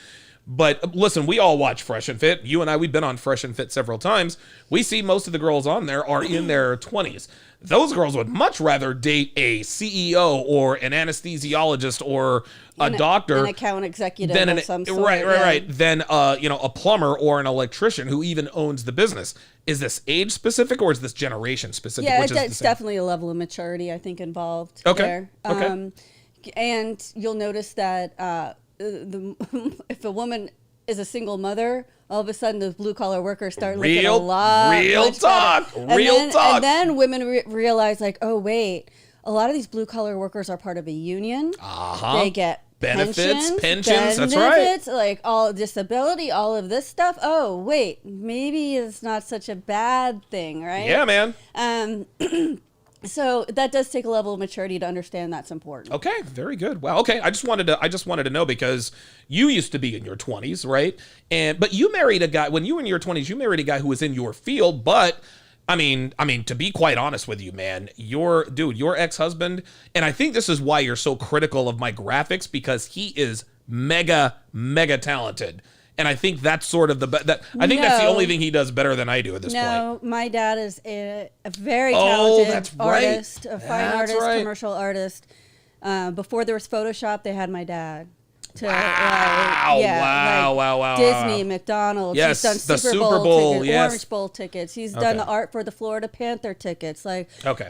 But listen, we all watch Fresh and Fit. You and I, we've been on Fresh and Fit several times. We see most of the girls on there are in their 20s. Those girls would much rather date a CEO or an anesthesiologist or a doctor, an account executive of some sort. Right. Than a plumber or an electrician who even owns the business. Is this age specific or is this generation specific? Yeah, it's definitely a level of maturity, I think, involved there. Okay. And you'll notice that if a woman is a single mother, all of a sudden those blue collar workers start looking a lot. Real talk. And then women realize, like, oh wait, a lot of these blue collar workers are part of a union. They get pensions. That's right. Like all disability, all of this stuff. Oh wait, maybe it's not such a bad thing, right? Yeah, man. So that does take a level of maturity to understand that's important. Okay, very good. Wow. Okay, I just wanted to know because you used to be in your 20s, right? But you married a guy when you were in your 20s. You married a guy who was in your field. But I mean, to be quite honest with you, man, your ex-husband, and I think this is why you're so critical of my graphics because he is mega talented. And I think that's sort of that's the only thing he does better than I do at this point. No, my dad is a very talented artist, a fine artist, right. Commercial artist. Before there was Photoshop, they had my dad. Wow. Disney, McDonald's. Yes, he's done the Super Bowl tickets, yes. Orange Bowl tickets. He's done the art for the Florida Panther tickets.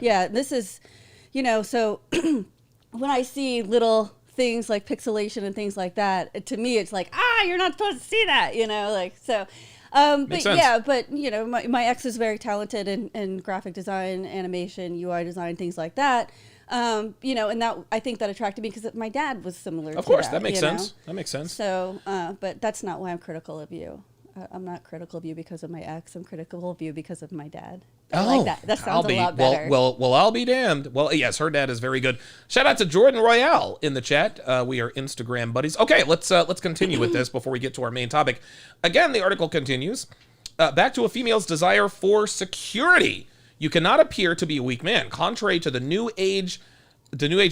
Yeah, this is, so when I see little things like pixelation and things like that, to me it's like, you're not supposed to see that, so but sense. yeah, but my ex is very talented in graphic design, animation, UI design, things like that, and that I think that attracted me because my dad was similar to that. Of course, that makes sense. That makes sense. So but that's not why I'm critical of you. I'm not critical of you because of my ex. I'm critical of you because of my dad. I like that. That sounds a lot better. Well, I'll be damned. Well, yes, her dad is very good. Shout out to Jordan Royale in the chat. We are Instagram buddies. Okay, let's continue with this before we get to our main topic. Again, the article continues. Back to a female's desire for security. You cannot appear to be a weak man. Contrary to the new age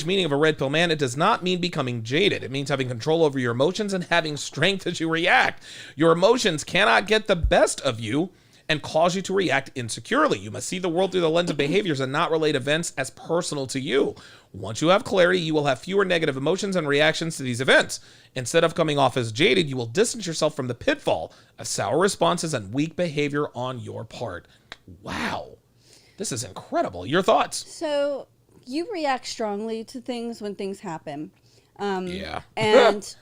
meaning of a red pill man, it does not mean becoming jaded. It means having control over your emotions and having strength as you react. Your emotions cannot get the best of you and cause you to react insecurely. You must see the world through the lens of behaviors and not relate events as personal to you. Once you have clarity, you will have fewer negative emotions and reactions to these events. Instead of coming off as jaded, you will distance yourself from the pitfall of sour responses and weak behavior on your part. Wow. This is incredible. Your thoughts? So you react strongly to things when things happen. Yeah. And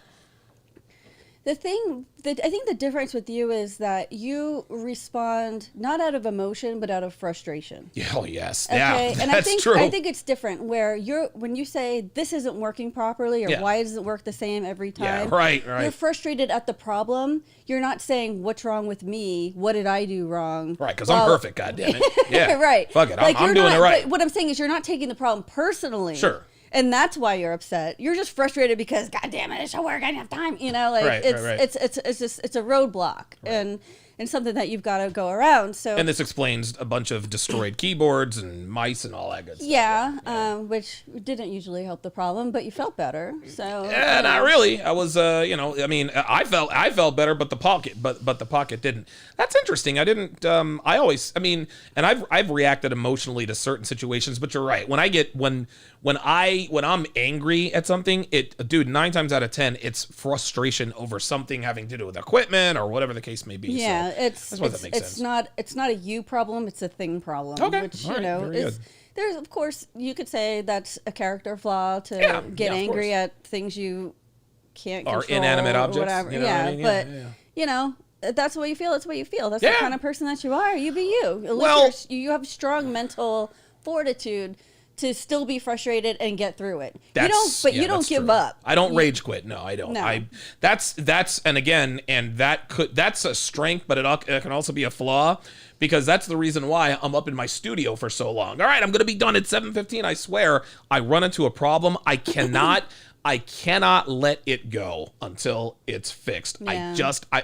the thing that I think the difference with you is that you respond not out of emotion, but out of frustration. Oh, yes. Okay. Yeah, And that's true. I think it's different where when you say this isn't working properly or why does it work the same every time? Yeah, right. You're frustrated at the problem. You're not saying what's wrong with me. What did I do wrong? Right. Because I'm perfect. God damn it. Yeah. Right. Fuck it. I'm doing it right. What I'm saying is you're not taking the problem personally. Sure. And that's why you're upset. You're just frustrated because, God damn it, it should work. I don't have time. Right. It's a roadblock. Right. And and something that you've got to go around. So And this explains a bunch of destroyed keyboards and mice and all that good stuff. which didn't usually help the problem, but you felt better. So Not really. I was, I felt better, but the pocket didn't. That's interesting. I didn't. And I've reacted emotionally to certain situations. But you're right. When I'm angry at something, 9 times out of 10, it's frustration over something having to do with equipment or whatever the case may be. Yeah, so that makes sense. It's not a you problem, it's a thing problem. Okay. Which All right. Very is good. there's, of course, you could say that's a character flaw to get angry at things you can't control, or inanimate objects, or whatever. you know what I mean? But you know, that's the way you feel. That's the way you feel. That's the kind of person that you are. You be you. At least you have strong mental fortitude to still be frustrated and get through it. You don't give up. I don't rage quit. No, I don't. No. That's a strength, but it can also be a flaw, because that's the reason why I'm up in my studio for so long. All right, I'm going to be done at 7:15. I swear. I run into a problem. I cannot let it go until it's fixed. Yeah.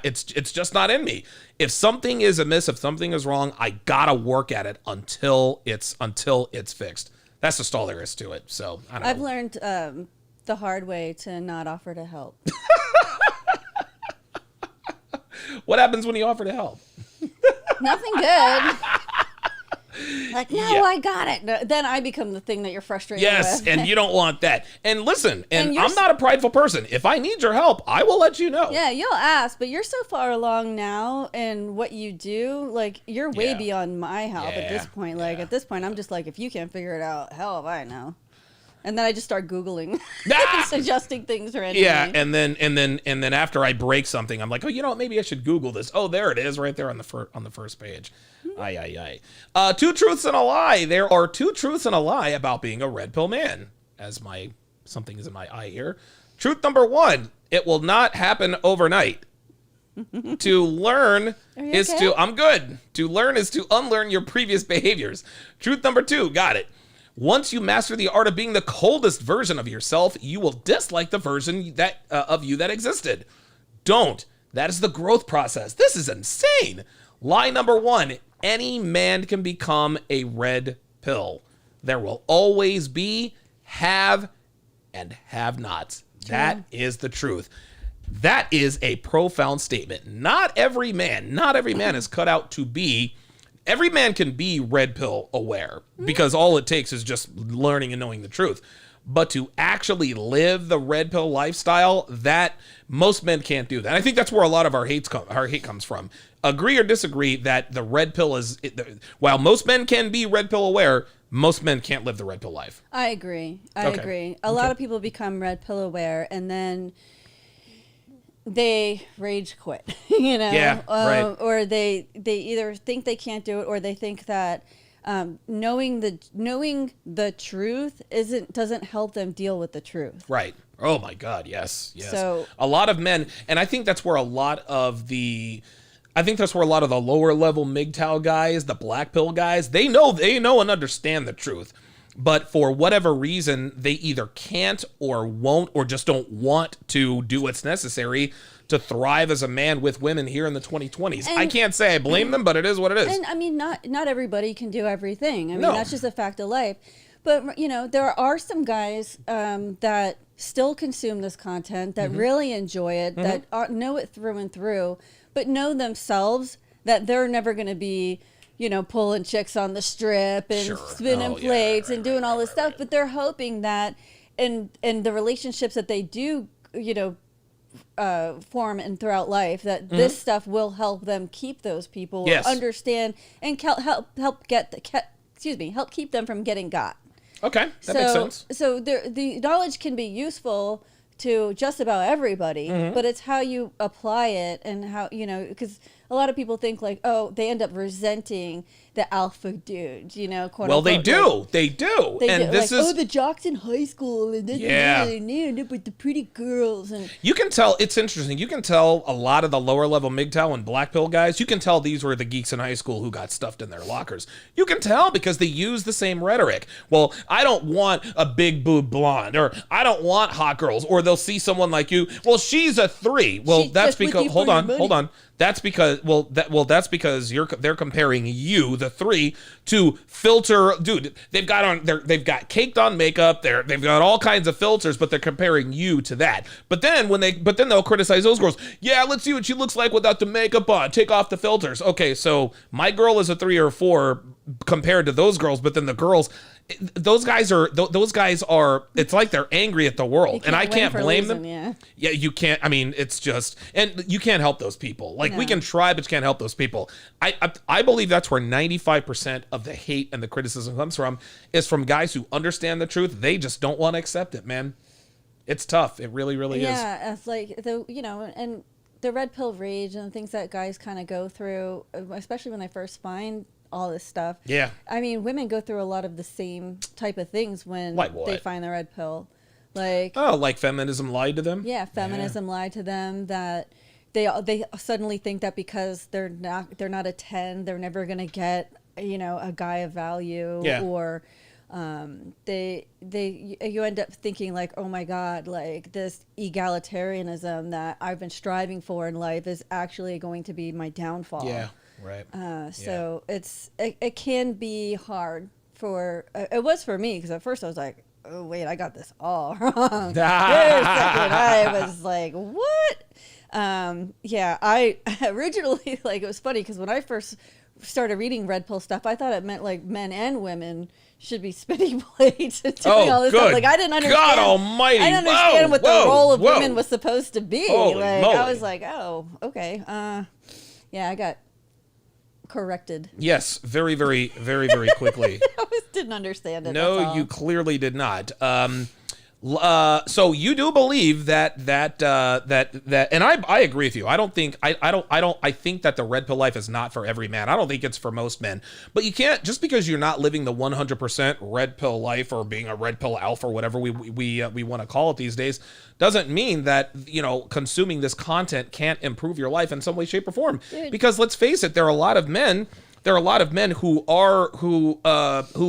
It's just not in me. If something is amiss, if something is wrong, I gotta work at it until it's fixed. That's just all there is to it. So I don't know. I've learned the hard way to not offer to help. What happens when you offer to help? Nothing good. Like, no, I got it. No, then I become the thing that you're frustrated Yes, with. and you don't want that. And listen, And I'm not a prideful person. If I need your help, I will let you know. Yeah, you'll ask, but you're so far along now in what you do. Like, you're way beyond my help at this point. Like, at this point, I'm just like, if you can't figure it out, hell if I know. And then I just start Googling, suggesting things randomly. Yeah, and then after I break something, I'm like, oh, you know what? Maybe I should Google this. Oh, there it is, right there on the first page. Aye. 2 truths and a lie. There are 2 truths and a lie about being a red pill man. Something is in my eye here. Truth number 1: it will not happen overnight. To learn is okay? to I'm good. To learn is to unlearn your previous behaviors. Truth number 2: got it. Once you master the art of being the coldest version of yourself, you will dislike the version of you that existed. Don't. That is the growth process. This is insane. Lie number 1: any man can become a red pill. There will always be have and have-nots. That is the truth. That is a profound statement. Not every man is cut out to be. Every man can be red pill aware, because all it takes is just learning and knowing the truth. But to actually live the red pill lifestyle, that most men can't do that. And I think that's where a lot of our hate comes from. Agree or disagree that the red pill while most men can be red pill aware, most men can't live the red pill life. I agree. I agree. A lot of people become red pill aware, and then they rage quit, you know? Yeah, right. Or they either think they can't do it, or they think that knowing the truth doesn't help them deal with the truth. Right. Oh my God. Yes. So a lot of men, and I think that's where a lot of the lower level MGTOW guys, the black pill guys, they know and understand the truth. But for whatever reason, they either can't or won't, or just don't want to do what's necessary to thrive as a man with women here in the 2020s. I can't say I blame them, but it is what it is. And I mean, not everybody can do everything. I mean, that's just a fact of life. But, you know, there are some guys that still consume this content, that really enjoy it, that know it through and through, but know themselves that they're never going to be, you know, pulling chicks on the strip and spinning plates and doing all this stuff. But they're hoping that in the relationships that they do, you know, form and throughout life, that this stuff will help them keep those people, understand, and help keep them from getting got. Okay, that makes sense. So the knowledge can be useful to just about everybody, but it's how you apply it, and how, you know, because a lot of people think like, oh, they end up resenting the alpha dudes, you know, quote well, unquote. They do. And this like, is, oh, the jocks in high school, and then they end up with the pretty girls. And you can tell, it's interesting. You can tell a lot of the lower level MGTOW and black pill guys, you can tell these were the geeks in high school who got stuffed in their lockers. You can tell because they use the same rhetoric. Well, I don't want a big boob blonde, or I don't want hot girls, or they'll see someone like you. Well, she's a 3. Well, that's because, hold on. That's because that's because they're comparing you, the three, to filter. Dude, they've got caked on makeup. They've got all kinds of filters, but they're comparing you to that. But then they'll criticize those girls. Yeah, let's see what she looks like without the makeup on. Take off the filters. Okay, so my girl is a 3 or 4 compared to those girls, but then the girls. Those guys are. It's like they're angry at the world, and I can't blame them. Yeah, you can't. I mean, it's just, and you can't help those people. Like we can try, but you can't help those people. I believe that's where 95% of the hate and the criticism comes from, is from guys who understand the truth. They just don't want to accept it, man. It's tough. It really, really is. Yeah, it's like and the red pill rage and the things that guys kind of go through, especially when they first find all this stuff. Yeah. I mean, women go through a lot of the same type of things when they find the red pill. Like feminism lied to them? Yeah, feminism lied to them, that they suddenly think that because they're not a 10, they're never going to get, a guy of value, or you end up thinking like, oh my God, like this egalitarianism that I've been striving for in life is actually going to be my downfall. Yeah. Right. So it can be hard it was for me, because at first I was like, oh wait, I got this all wrong. Wait a second, I was like, what? I originally, like, it was funny because when I first started reading red pill stuff, I thought it meant like men and women should be spinning blades and doing all this stuff. Like, I didn't understand. God almighty. I didn't understand what the role of women was supposed to be. Holy moly. I was like, oh, okay. I got corrected. Yes, very, very, very, very quickly. I just didn't understand it. No, you clearly did not. So you do believe that, and I agree with you. I think that the red pill life is not for every man. I don't think it's for most men. But you can't, just because you're not living the 100% red pill life, or being a red pill alpha, or whatever we want to call it these days, doesn't mean that, consuming this content can't improve your life in some way, shape, or form. Dude. Because let's face it, there are a lot of men who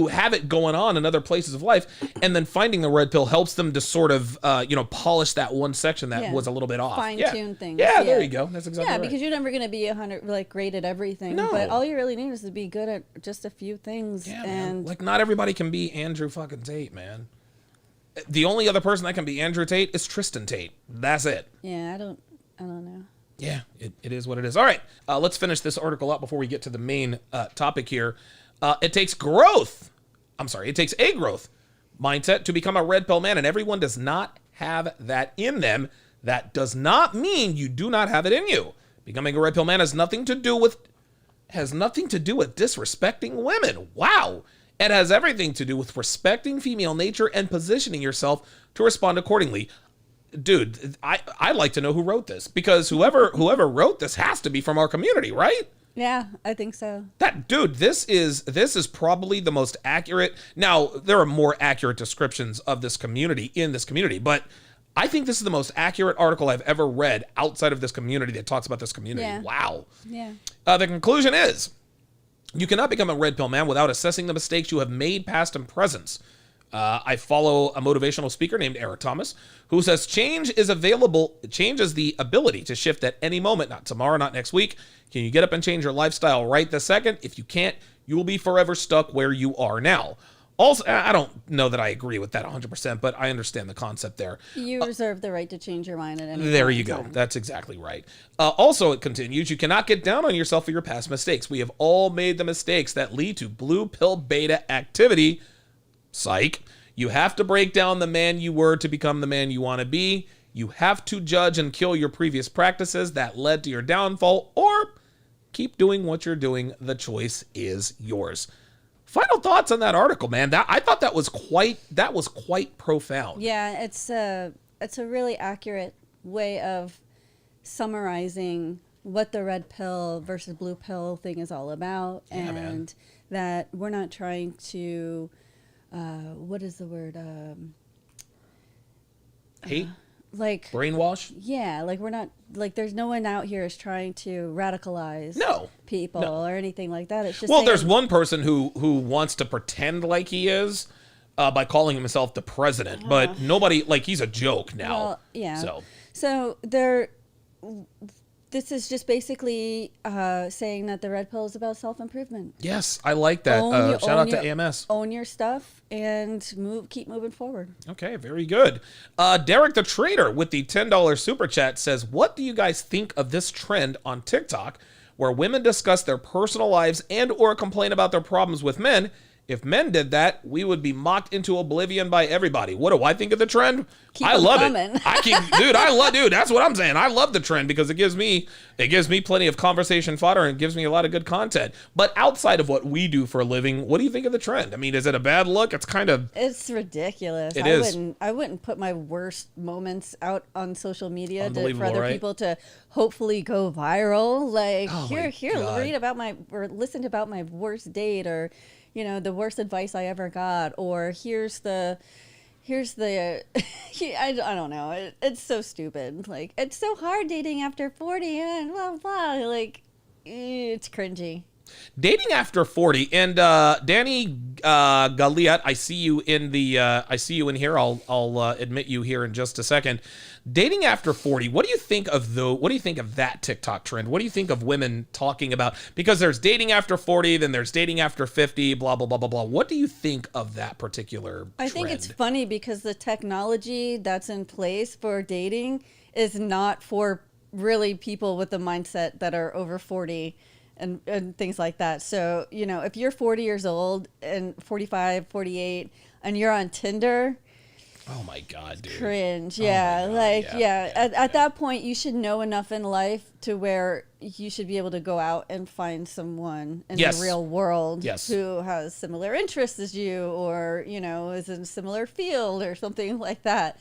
have it going on in other places of life, and then finding the red pill helps them to sort of polish that one section that was a little bit off, fine-tune things. Yeah, there you go. That's exactly right. Because you're never going to be 100 like great at everything. No. But all you really need is to be good at just a few things. Yeah, and man. Like, not everybody can be Andrew fucking Tate, man. The only other person that can be Andrew Tate is Tristan Tate. That's it. Yeah, I don't know. Yeah, it is what it is. All right, let's finish this article up before we get to the main topic here. It takes a growth mindset to become a red pill man, and everyone does not have that in them. That does not mean you do not have it in you. Becoming a red pill man has nothing to do with disrespecting women. Wow. It has everything to do with respecting female nature and positioning yourself to respond accordingly. Dude, I'd like to know who wrote this, because whoever wrote this has to be from our community, right? Yeah, I think so. This is probably the most accurate. Now, there are more accurate descriptions of this community in this community, but I think this is the most accurate article I've ever read outside of this community that talks about this community. Yeah. Wow. Yeah. The conclusion is, you cannot become a red pill man without assessing the mistakes you have made, past and present. I follow a motivational speaker named Eric Thomas, who says change is available. Change is the ability to shift at any moment, not tomorrow, not next week. Can you get up and change your lifestyle right this second? If you can't, you will be forever stuck where you are now. Also, I don't know that I agree with that 100%, but I understand the concept there. You reserve the right to change your mind at any time. There you go. That's exactly right. Also, it continues, you cannot get down on yourself for your past mistakes. We have all made the mistakes that lead to blue pill beta activity. Psych. You have to break down the man you were to become the man you want to be. You have to judge and kill your previous practices that led to your downfall, or keep doing what you're doing. The choice is yours. Final thoughts on that article, man. I thought that was quite profound. Yeah, it's a really accurate way of summarizing what the red pill versus blue pill thing is all about, and that we're not trying to what is the word? Hate? Like brainwash? Yeah, like we're not, like there's no one out here is trying to radicalize people or anything like that. It's just there's one person who wants to pretend like he is by calling himself the president, but nobody, like, he's a joke now. Well, yeah. So there, this is just basically saying that the red pill is about self-improvement. Yes, I like that. Shout out to AMS. Own your stuff and keep moving forward. Okay, very good. Derek the Trader with the $10 super chat says, what do you guys think of this trend on TikTok where women discuss their personal lives and or complain about their problems with men? If men did that, we would be mocked into oblivion by everybody. What do I think of the trend? I love it. Dude, that's what I'm saying. I love the trend because it gives me plenty of conversation fodder and gives me a lot of good content. But outside of what we do for a living, what do you think of the trend? I mean, is it a bad look? It's ridiculous. I wouldn't put my worst moments out on social media for other people to hopefully go viral. Like, listen about my worst date, or the worst advice I ever got, or here's the I don't know. It's so stupid. Like, it's so hard dating after 40 and blah blah. Like, it's cringy. Dating after 40, and Danny Galiat, I see you in here. I'll admit you here in just a second. Dating after 40, what do you think of that TikTok trend? What do you think of women talking about? Because there's dating after 40, then there's dating after 50, blah blah blah blah blah. What do you think of that particular trend? I think it's funny because the technology that's in place for dating is not for really people with the mindset that are over 40. And things like that. So, if you're 40 years old and 45, 48, and you're on Tinder. Oh my God, dude. Cringe. Yeah. At that point, you should know enough in life to where you should be able to go out and find someone in the real world who has similar interests as you, or, is in a similar field or something like that.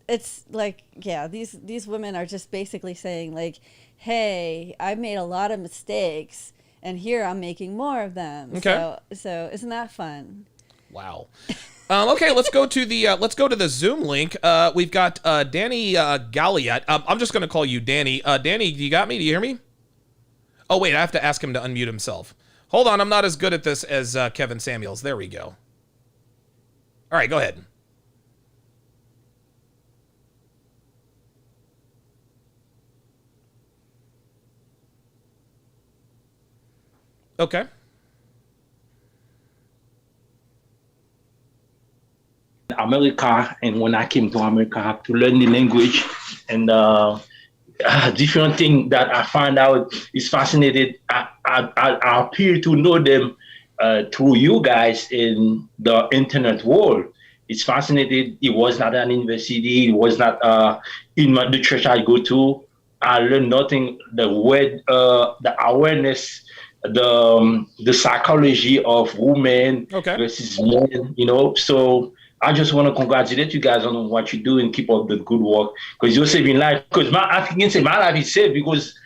It's like, these women are just basically saying, like, hey, I've made a lot of mistakes, and here I'm making more of them. Okay. So isn't that fun? Wow. Okay, let's go to the Zoom link. We've got Danny Galiat. I'm just going to call you Danny. Danny, you got me? Do you hear me? Oh, wait, I have to ask him to unmute himself. Hold on, I'm not as good at this as Kevin Samuels. There we go. All right, go ahead. Okay. America, and when I came to America, I had to learn the language and different thing that I find out is fascinating. I appear to know them through you guys in the internet world. It's fascinating. It was not an university. It was not in the church I go to. I learned nothing. The word, the awareness, the psychology of women versus men, So I just want to congratulate you guys on what you do and keep up the good work, because you're saving life. Because I can say my life is saved because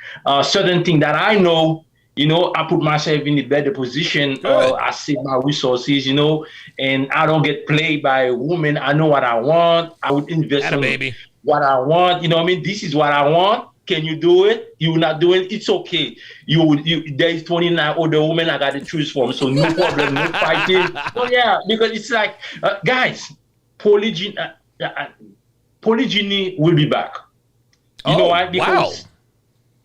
certain thing that I know, I put myself in a better position. I save my resources, and I don't get played by women. I know what I want. I would invest in what I want. This is what I want. Can you do it? You not do it? It's okay. There's 29 older women I got to choose from, so no problem, no fighting. So yeah, because it's like, guys, polygyny will be back. You know why? Because,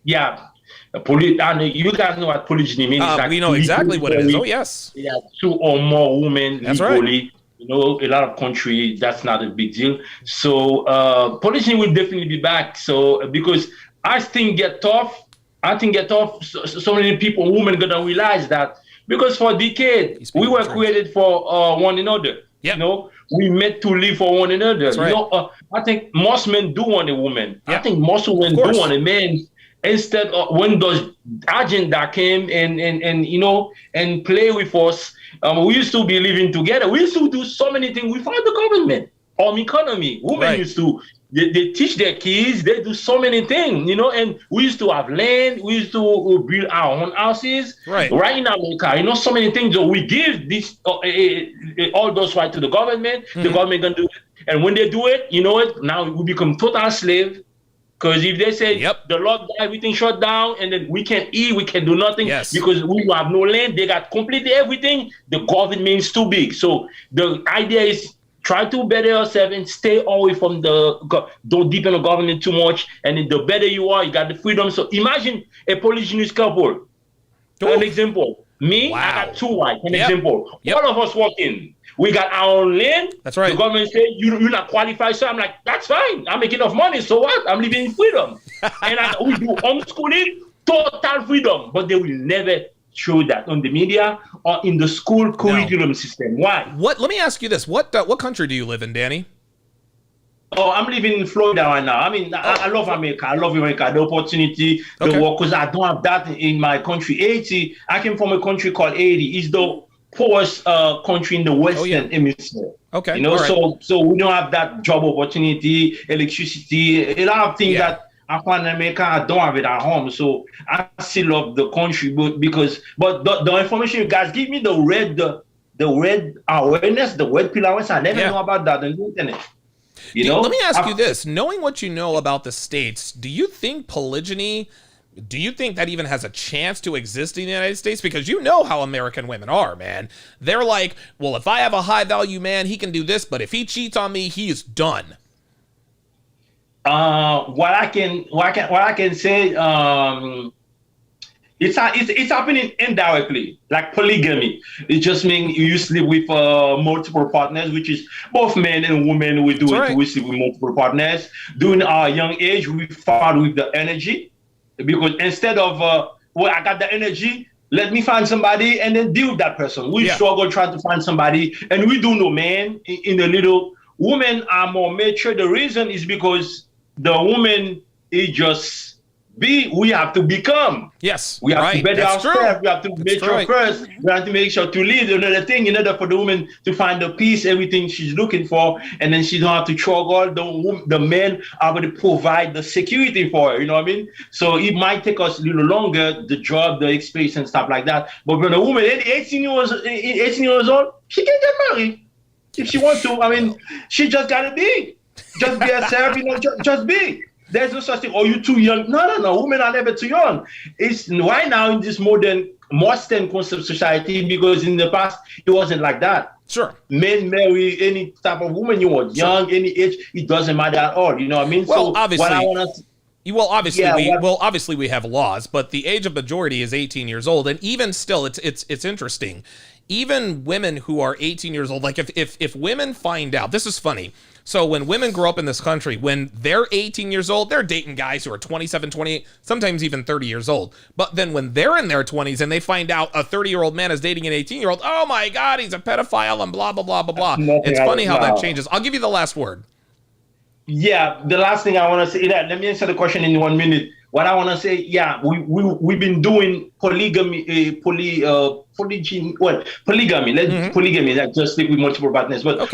yeah, you guys know what polygyny means. We know exactly what it is. Oh yes. Yeah, 2 or more women That's legally. Right. A lot of countries, that's not a big deal. So polygyny will definitely be back. So because as things get tough, so many people, women, gonna realize that, because for decades we were created for one another. Yep. We meant to live for one another. That's right. I think most men do want a woman. Yep. I think most women do want a man. Instead of when those agenda came and play with us, we used to be living together. We used to do so many things without the government. Economy. Women used to, they teach their kids, they do so many things, and we used to have land, we used to build our own houses. Right in America, so many things. So we give this all those rights to the government. Mm-hmm. The government can do it. And when they do it, now we become total slave. Because if they say the lockdown, everything shut down, and then we can't eat, we can do nothing because we have no land, they got completely everything, the government is too big. So the idea is try to better yourself and stay away from don't depend on government too much. And then the better you are, you got the freedom. So imagine a polygynous couple. An example. Me, I got 2 wives. An example. All of us working. We got our own land. That's right. The government said you're not qualified. So I'm like, that's fine. I'm making enough money. So what? I'm living in freedom. And we do homeschooling, total freedom. But they will never show that on the media or in the school curriculum system. Why? Let me ask you this. What country do you live in, Danny? Oh, I'm living in Florida right now. I mean, I love America. I love America. The opportunity, the work, because I don't have that in my country. Haiti, I came from a country called Haiti. It's the poorest country in the Western Hemisphere. Okay. You know, so we don't have that job opportunity, electricity, a lot of things that I find in America, I don't have it at home. So I still love the country, but the information you guys give me, the red awareness, the red pill awareness, I never know about that on the internet. You know? Let me ask you this. Knowing what you know about the States, do you think polygyny, do you think that even has a chance to exist in the United States? Because you know how American women are, man. They're like, well, if I have a high value man, he can do this, but if he cheats on me, he is done. What I can say, it's happening indirectly, like polygamy. It just means you sleep with multiple partners, which is both men and women. We do it. We sleep with multiple partners. During our young age, we found with the energy, because instead of I got the energy, let me find somebody and then deal with that person. We struggle trying to find somebody, and we do know, man. In a little, women are more mature. The reason is because the woman is just we have to become. Yes. We have to better ourselves. We have to make sure first. We have to make sure to lead another thing in order for the woman to find the peace, everything she's looking for, and then she don't have to struggle. The men are going to provide the security for her. You know what I mean? So it might take us a little longer, the job, the experience, and stuff like that. But when a woman 18 years old, she can get married if she wants to. I mean, she just gotta be herself. You know, just be. There's no such thing. Oh, you too young? No. Women are never too young. It's right now in this modern concept society, because in the past it wasn't like that. Sure. Men marry any type of woman you want, young, any age. It doesn't matter at all. You know what I mean? Well, so obviously we have laws, but the age of majority is 18 years old, and even still, it's interesting. Even women who are 18 years old, like if women find out, this is funny. So when women grow up in this country, when they're 18 years old, they're dating guys who are 27, 28, sometimes even 30 years old. But then when they're in their 20s and they find out a 30-year-old man is dating an 18-year-old, oh my God, he's a pedophile and blah, blah, blah, blah, blah. It's funny how that changes. I'll give you the last word. Yeah, the last thing I want to say, let me answer the question in 1 minute. What I want to say, we've been doing polygamy, polygamy, like just sleep with multiple partners. But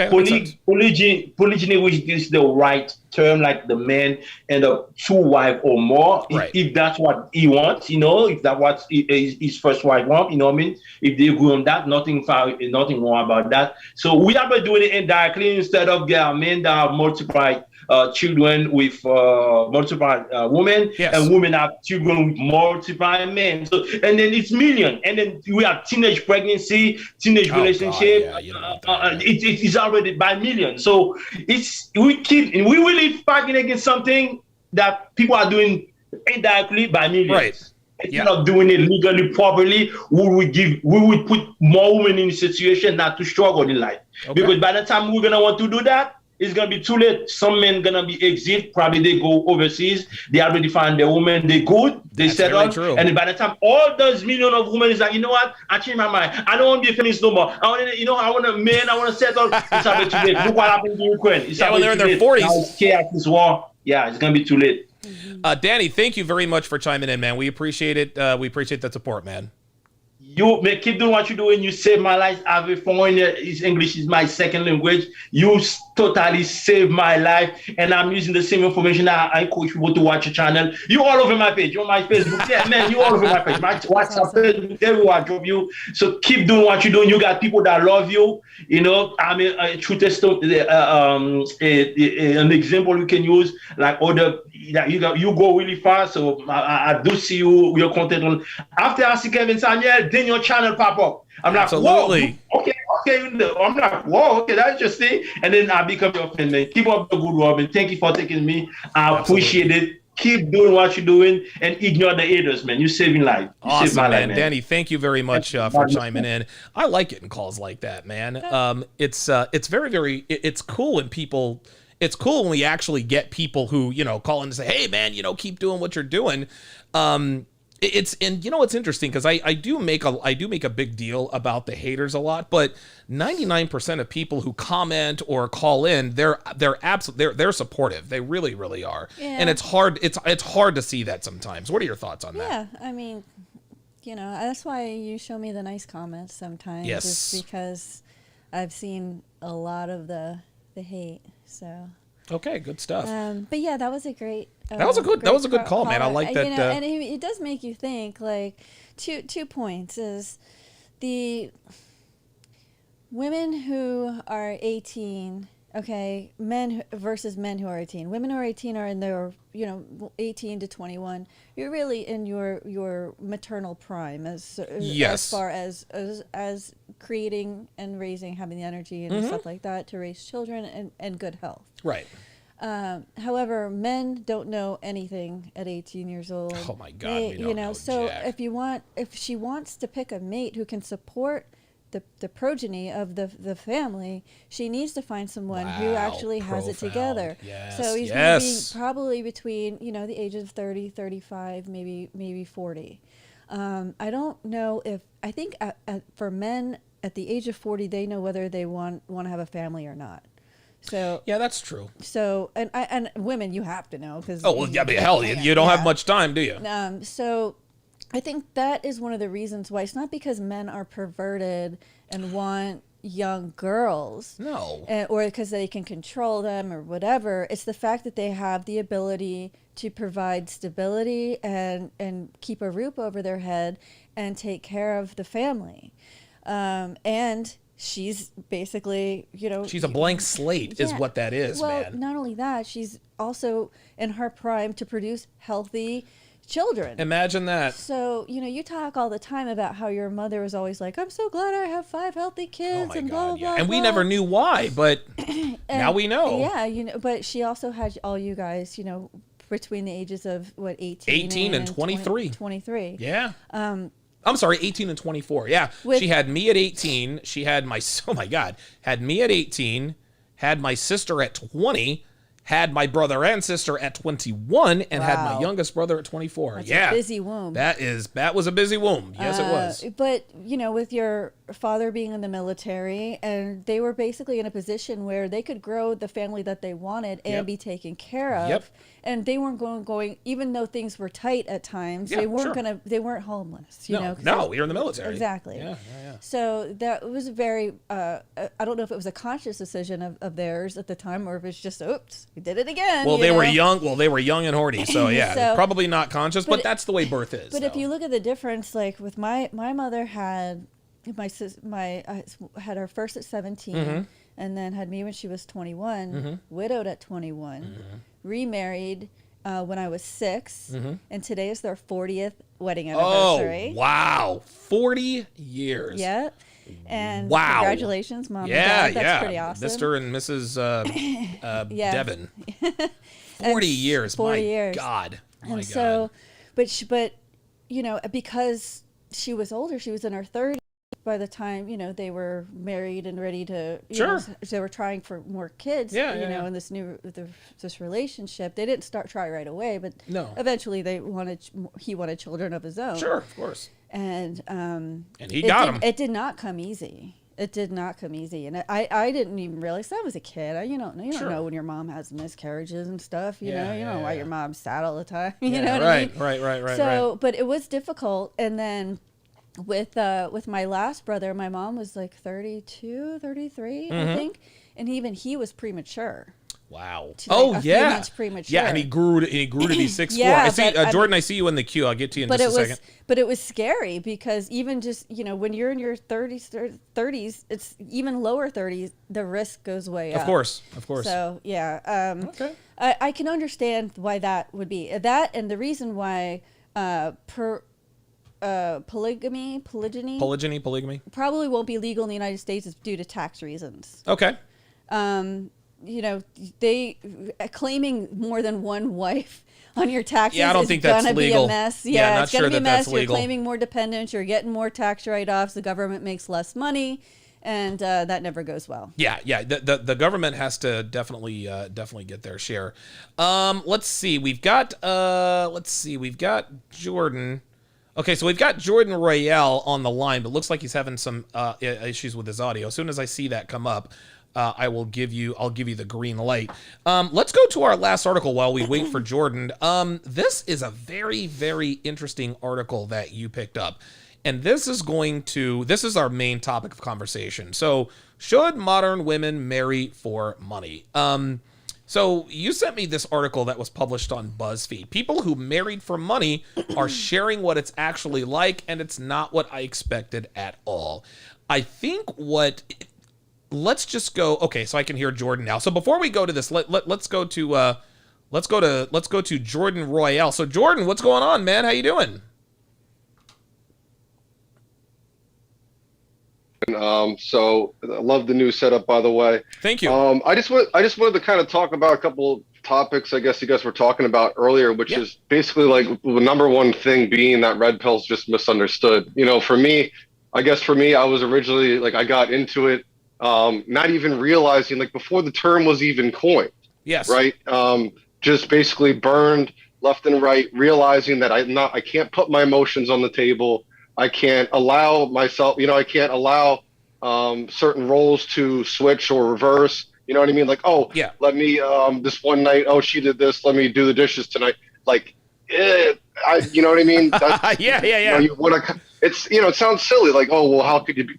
polygyny, which is the right term, like the man and the 2 wives or more, if that's what he wants, you know, if that's what his first wife wants, you know what I mean? If they agree on that, nothing wrong about that. So we are doing it indirectly instead of men that have multiplied children with multiple women, and women have children with multiple men. So, and then it's million, and then we have teenage pregnancy, teenage relationship. It's already by million. So we really fighting against something that people are doing indirectly by millions. Right. Instead of doing it legally, properly, we would put more women in a situation not to struggle in life. Because by the time we're gonna want to do that, it's gonna be too late. Some men gonna be exit. Probably they go overseas. They already find their woman. They good. They settle. And by the time all those million of women is like, you know what? I changed my mind. I don't want to be a feminist no more. I want a man. I want to settle. It's already too late. Look what happened in Ukraine. It's when they're in their 40s. Now it's chaos. This war. Yeah, it's gonna be too late. Danny, thank you very much for chiming in, man. We appreciate it. We appreciate the support, man. You keep doing what you're doing. You saved my life. As a foreigner, English is my second language. You totally saved my life, and I'm using the same information that I coach people to watch your channel. You all over my page, on my Facebook. Yeah, man, you all over my page. My WhatsApp, Facebook, everywhere I drop you. So keep doing what you're doing. You got people that love you. You know, I mean, a true testimony, an example you can use, like other. You go really fast. So I do see your content on. After I see Kevin Samuel, then your channel pop up. I'm like, absolutely. Whoa, okay, okay, I'm like, whoa, okay, that's interesting. And then I become your friend, man. Keep up the good work, and thank you for taking me. I appreciate it. Keep doing what you're doing and ignore the haters, man. You're saving life. You saved my Awesome, life, man. Danny, thank you very much for chiming in. I like getting calls like that, man. It's very, very, it's cool when people, it's cool when we actually get people who, call in and say, hey, man, keep doing what you're doing. And it's interesting because I do make a big deal about the haters a lot, but 99% of people who comment or call in, they're supportive. They really, really are. Yeah. And it's hard to see that sometimes. What are your thoughts on that? Yeah, I mean, that's why you show me the nice comments sometimes. Yes. It's because I've seen a lot of the hate. So. Okay, good stuff. But yeah, that was a great. That was a good call, man. I like that. And it does make you think. Like, 2 points is the women who are 18. Okay, men versus men who are 18. Women who are 18 are in their 18 to 21. You're really in your maternal prime as far as creating and raising, having the energy and stuff like that to raise children and good health. Right. However, men don't know anything at 18 years old. Oh my God, we don't know so jack. if she wants to pick a mate who can support the progeny of the family, she needs to find someone who actually has it together. Yes, so he's going to be probably between the ages of 30, 35, maybe 40. I don't know I think for men at the age of 40, they know whether they want to have a family or not. So yeah, that's true. So and women, you have to know because but hell, you don't have much time, do you? So I think that is one of the reasons why. It's not because men are perverted and want young girls, no, or because they can control them or whatever. It's the fact that they have the ability to provide stability and keep a roof over their head and take care of the family, and she's basically, she's a blank slate is what that is, man. Not only that, she's also in her prime to produce healthy children. Imagine that. So, you talk all the time about how your mother was always like, I'm so glad I have 5 healthy kids blah, blah, blah. And we never knew why, but now we know. Yeah, but she also had all you guys, between the ages of 18 and 23. 23. Yeah. I'm sorry, 18 and 24. Yeah. She had me at 18. She had had me at 18, had my sister at 20, had my brother and sister at 21, and had my youngest brother at 24. That's a busy womb. That was a busy womb. Yes, it was. But, with your father being in the military, and they were basically in a position where they could grow the family that they wanted and be taken care of. Yep. And they weren't going, even though things were tight at times, they weren't homeless, No, we were in the military. Exactly. Yeah. So that was a very, I don't know if it was a conscious decision of theirs at the time, or if it's just, oops, we did it again. Well, they were young and horny. So yeah, probably not conscious, but that's the way birth is. But if you look at the difference, like with my mother had, had her first at 17, and then had me when she was 21, widowed at 21, remarried when I was 6, and today is their 40th wedding anniversary. Oh, wow. 40 years. Yeah. And congratulations, Mom and Dad. That's pretty awesome. Mr. and Mrs. Devon. 40 years. 40 years. God. My God. But because she was older, she was in her 30s. By the time they were married and ready to, they were trying for more kids. In this relationship, they didn't try right away, but eventually he wanted children of his own. Sure, of course. And he got them. It did not come easy. It did not come easy, and I didn't even realize I was a kid. You don't know when your mom has miscarriages and stuff. You don't know why your mom's sad all the time. You know what I mean? Right. So, but it was difficult, and then. With my last brother, my mom was like 32, 33, I think, and even he was premature. Wow. A few months premature. Yeah, and he grew to be 6'4". I see, Jordan. I see you in the queue. I'll get to you in just a second. But it was scary because even just when you're in your 30s, it's even lower 30s. The risk goes way up. Of course. So yeah. Okay. I can understand why that would be that, and the reason why polygyny polygamy. probably won't be legal in the United States due to tax reasons. Okay. They claiming more than one wife on your taxes Yeah, I don't is think that's gonna be legal. a mess. Yeah, Yeah, not it's gonna sure be a that that's mess. You're legal. claiming more dependents. You're getting more tax write-offs. The government makes less money, and that never goes well. Yeah. The government has to definitely get their share. Let's see. We've got Jordan. Okay, so we've got Jordan Royale on the line, but looks like he's having some issues with his audio. As soon as I see that come up, I'll give you the green light. Let's go to our last article while we wait for Jordan. This is a very, very interesting article that you picked up. And this is our main topic of conversation. So, should modern women marry for money? So you sent me this article that was published on BuzzFeed. People who married for money are sharing what it's actually like, and it's not what I expected at all. I think let's just go. Okay, so I can hear Jordan now. So before we go to this, let's go to Jordan Royale. So Jordan, what's going on, man? How you doing? So I love the new setup, by the way. Thank you. I just wanted to kind of talk about a couple topics I guess you guys were talking about earlier, which is basically like the number one thing being that red pill's just misunderstood. For me, I was originally like, I got into it, not even realizing, like, before the term was even coined. Yes. Right. Just basically burned left and right, realizing that I can't put my emotions on the table. I can't allow myself, I can't allow certain roles to switch or reverse. You know what I mean? Like, let me, this one night, she did this, let me do the dishes tonight. Like, you know what I mean? That's, yeah. It sounds silly. Like, how could you be,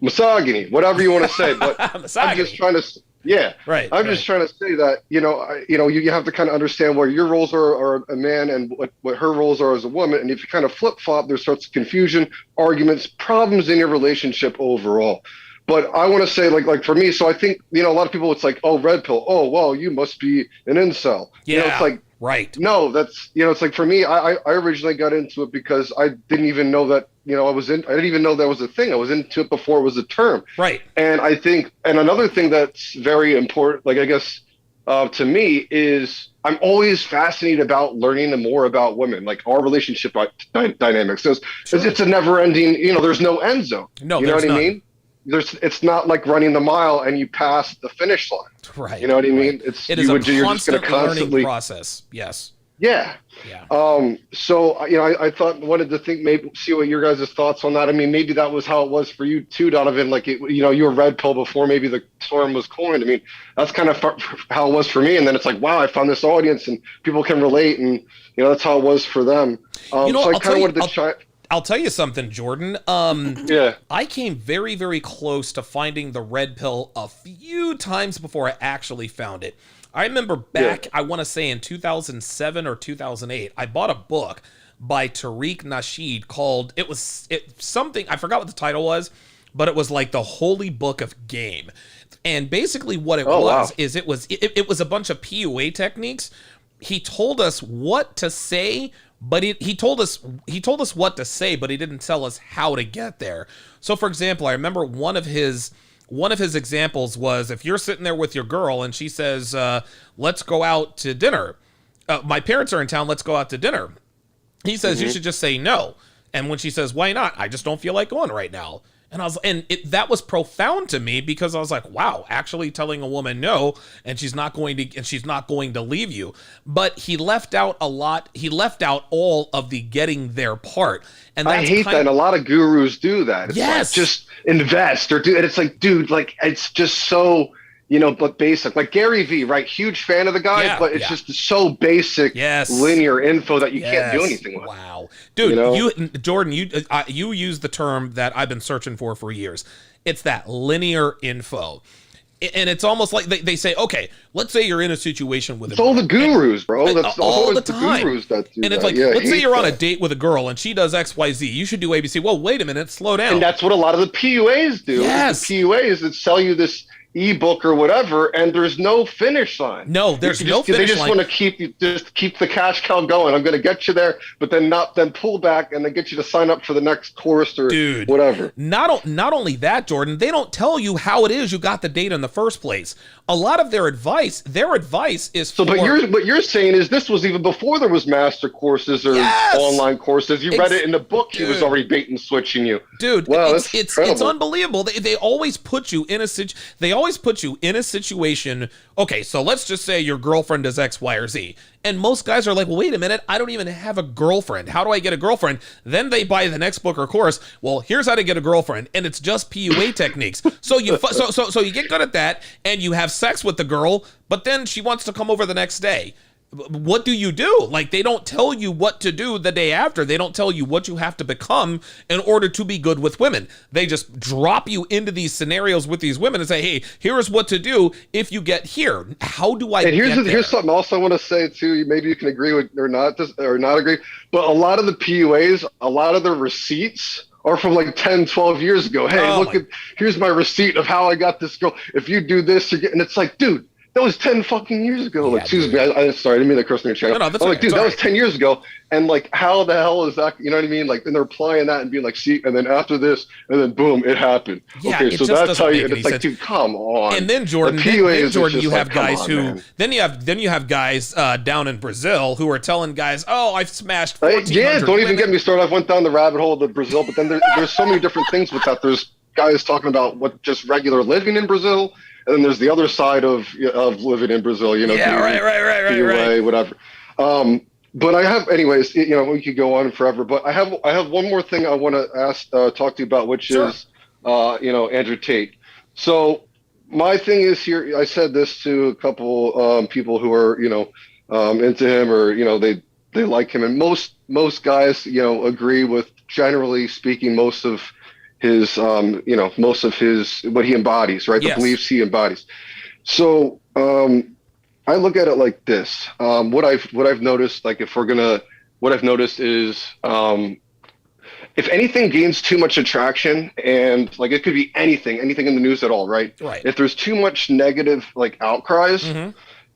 misogyny, whatever you want to say. But I'm just trying to, just trying to say that, you have to kind of understand where your roles are a man and what her roles are as a woman. And if you kind of flip flop, there's sorts of confusion, arguments, problems in your relationship overall. But I want to say, like for me, so I think, a lot of people, it's like, red pill. Oh, well, you must be an incel. Yeah. It's like, right. No, that's, it's like, for me, I originally got into it because I didn't even know that, I didn't even know that was a thing. I was into it before it was a term. Right. And I think, and another thing that's very important, like, I guess, to me is I'm always fascinated about learning more about women, like our relationship dynamics. It's a never ending, there's no end zone. No, you know what none. I mean? It's not like running the mile and you pass the finish line. Right. You know what I mean? It is a constant learning process. Yes. Yeah. So, I wanted to maybe see what your guys' thoughts on that. I mean, maybe that was how it was for you too, Donovan. Like, you were red pill before maybe the term was coined. I mean, that's kind of how it was for me. And then it's like, wow, I found this audience and people can relate. And, that's how it was for them. So I kind of wanted to try. I'll tell you something, Jordan. I came very, very close to finding the red pill a few times before I actually found it. I remember back, I want to say in 2007 or 2008, I bought a book by Tariq Nasheed called, something, I forgot what the title was, but it was like the Holy Book of Game. And basically what it is it was a bunch of PUA techniques. He told us what to say, but he told us what to say, but he didn't tell us how to get there. So for example, I remember one of his examples was, if you're sitting there with your girl and she says, let's go out to dinner. My parents are in town. Let's go out to dinner. He says, you should just say no. And when she says, why not? I just don't feel like going right now. And that was profound to me because I was like, wow, actually telling a woman no, and she's not going to leave you. But he left out a lot. He left out all of the getting there part. And that's I hate that. And a lot of gurus do that. It's like, just invest or do. And it's like, dude, like, it's just so, but basic. Like Gary Vee, right? Huge fan of the guy, but it's just so basic, linear info that you can't do anything with. Wow, dude, Jordan, you use the term that I've been searching for years. It's that linear info. And it's almost like they say, okay, let's say you're in a situation with all the gurus, bro. That's all the time. Gurus that do and it's like, let's say you're on a date with a girl and she does XYZ. You should do ABC. Well, wait a minute, slow down. And that's what a lot of the PUAs do. Yes. The PUAs that sell you this, ebook or whatever, and there's no finish line. No, there's no finish line. They just want to keep the cash cow going. I'm going to get you there, but then pull back and then get you to sign up for the next course or whatever. Not only that, Jordan, they don't tell you how it is you got the data in the first place. A lot of their advice is so. But what you're saying is this was even before there was master courses or online courses. You read it in the book. He was already bait and switching you, dude. Wow, it's unbelievable. They always put you in a situation. Okay, so let's just say your girlfriend does X, Y, or Z. And most guys are like, well, wait a minute, I don't even have a girlfriend. How do I get a girlfriend? Then they buy the next book or course. Well, here's how to get a girlfriend, and it's just PUA techniques. So you so you get good at that, and you have sex with the girl, but then she wants to come over the next day. What do you do? Like, they don't tell you what to do the day after. They don't tell you what you have to become in order to be good with women. They just drop you into these scenarios with these women and say, hey, here's what to do if you get here. How do I get there? Here's something else I want to say, too. Maybe you can agree with or not agree. But a lot of the PUAs, a lot of their receipts are from like 10, 12 years ago. Hey, here's my receipt of how I got this girl. If you do this, and it's like, dude, that was 10 fucking years ago. Yeah, like, excuse me, I sorry, I didn't mean to curse on your channel. No, I'm like, dude, that was 10 years ago. And like, how the hell is that? You know what I mean? Like, then they're applying that and being like, see, and then after this, and then boom, it happened. Yeah, okay, so that's how you. And it's like, dude, come on. And then Jordan, you have guys who. Then you have guys down in Brazil who are telling guys, oh, I've smashed 1,400 Yeah, don't even get me started. I went down the rabbit hole of Brazil, but then there's so many different things with that. There's guys talking about what just regular living in Brazil. And then there's the other side of living in Brazil, you know. Yeah, right. Whatever. But I have, anyways, you know, we could go on forever. But I have one more thing I want to talk to you about, which is, you know, Andrew Tate. So my thing is here. I said this to a couple people who are, you know, into him, or you know, they like him, and most guys, you know, agree with, generally speaking, most of his you know, most of his what he embodies, right? Yes. The beliefs he embodies. So I look at it like this. What I've noticed, like, what I've noticed is if anything gains too much attraction, and like, it could be anything in the news at all, right? If there's too much negative like outcries,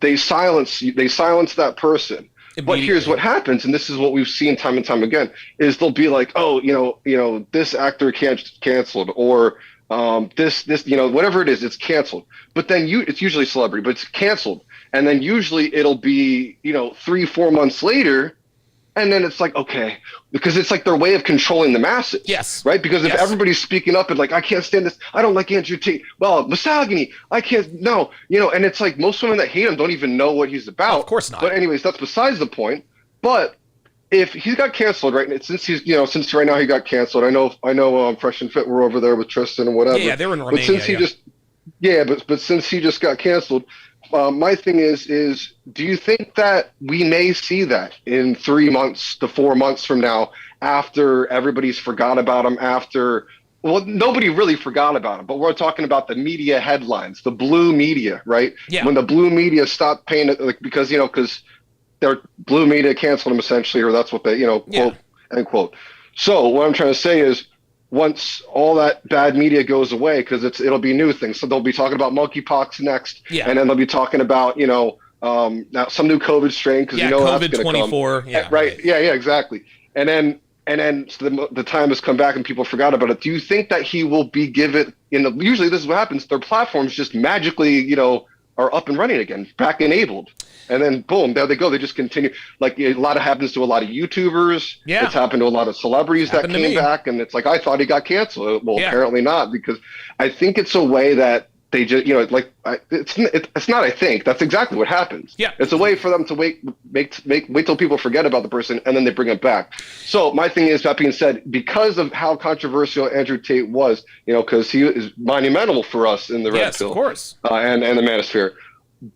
they silence that person. But here's what happens, and this is what we've seen time and time again, is they'll be like, oh, you know, this actor canceled, or this, you know, whatever it is, it's canceled. But then it's usually celebrity, but it's canceled. And then usually it'll be, you know, 3-4 months later, and then it's like, okay, because it's like their way of controlling the masses. Yes. Right? Because if everybody's speaking up and like, I can't stand this, I don't like Andrew Tate, well, misogyny, I can't, no, you know, and it's like most women that hate him don't even know what he's about. Of course not. But anyways, that's besides the point. But if he got canceled, right, and since right now he got canceled, I know Fresh and Fit were over there with Tristan and whatever. Yeah, they were in Romania. But since he just got canceled, my thing is do you think that we may see that in 3 months to 4 months from now, after everybody's forgot about him, well, nobody really forgot about him, but we're talking about the media headlines, the blue media, right? Yeah. When the blue media stopped paying it, like, because their blue media canceled him essentially, or that's what they, you know, quote, end quote. So what I'm trying to say is, once all that bad media goes away, because it'll be new things. So they'll be talking about monkeypox next, and then they'll be talking about, you know, now some new COVID strain, because you know COVID 24, right? Yeah, exactly. And then so the time has come back and people forgot about it. Do you think that he will be given? Usually this is what happens. Their platforms just magically, you know, are up and running again, back enabled. And then boom, there they go. They just continue. Like, a lot happens to a lot of YouTubers. Yeah. It's happened to a lot of celebrities that came back, and it's like, I thought he got canceled. Well, apparently not, because I think it's a way that they just, you know, like, it's not, I think that's exactly what happens. Yeah. It's a way for them to wait till people forget about the person, and then they bring it back. So my thing is, that being said, because of how controversial Andrew Tate was, you know, because he is monumental for us in the Red Pill. Of course. And the Manosphere.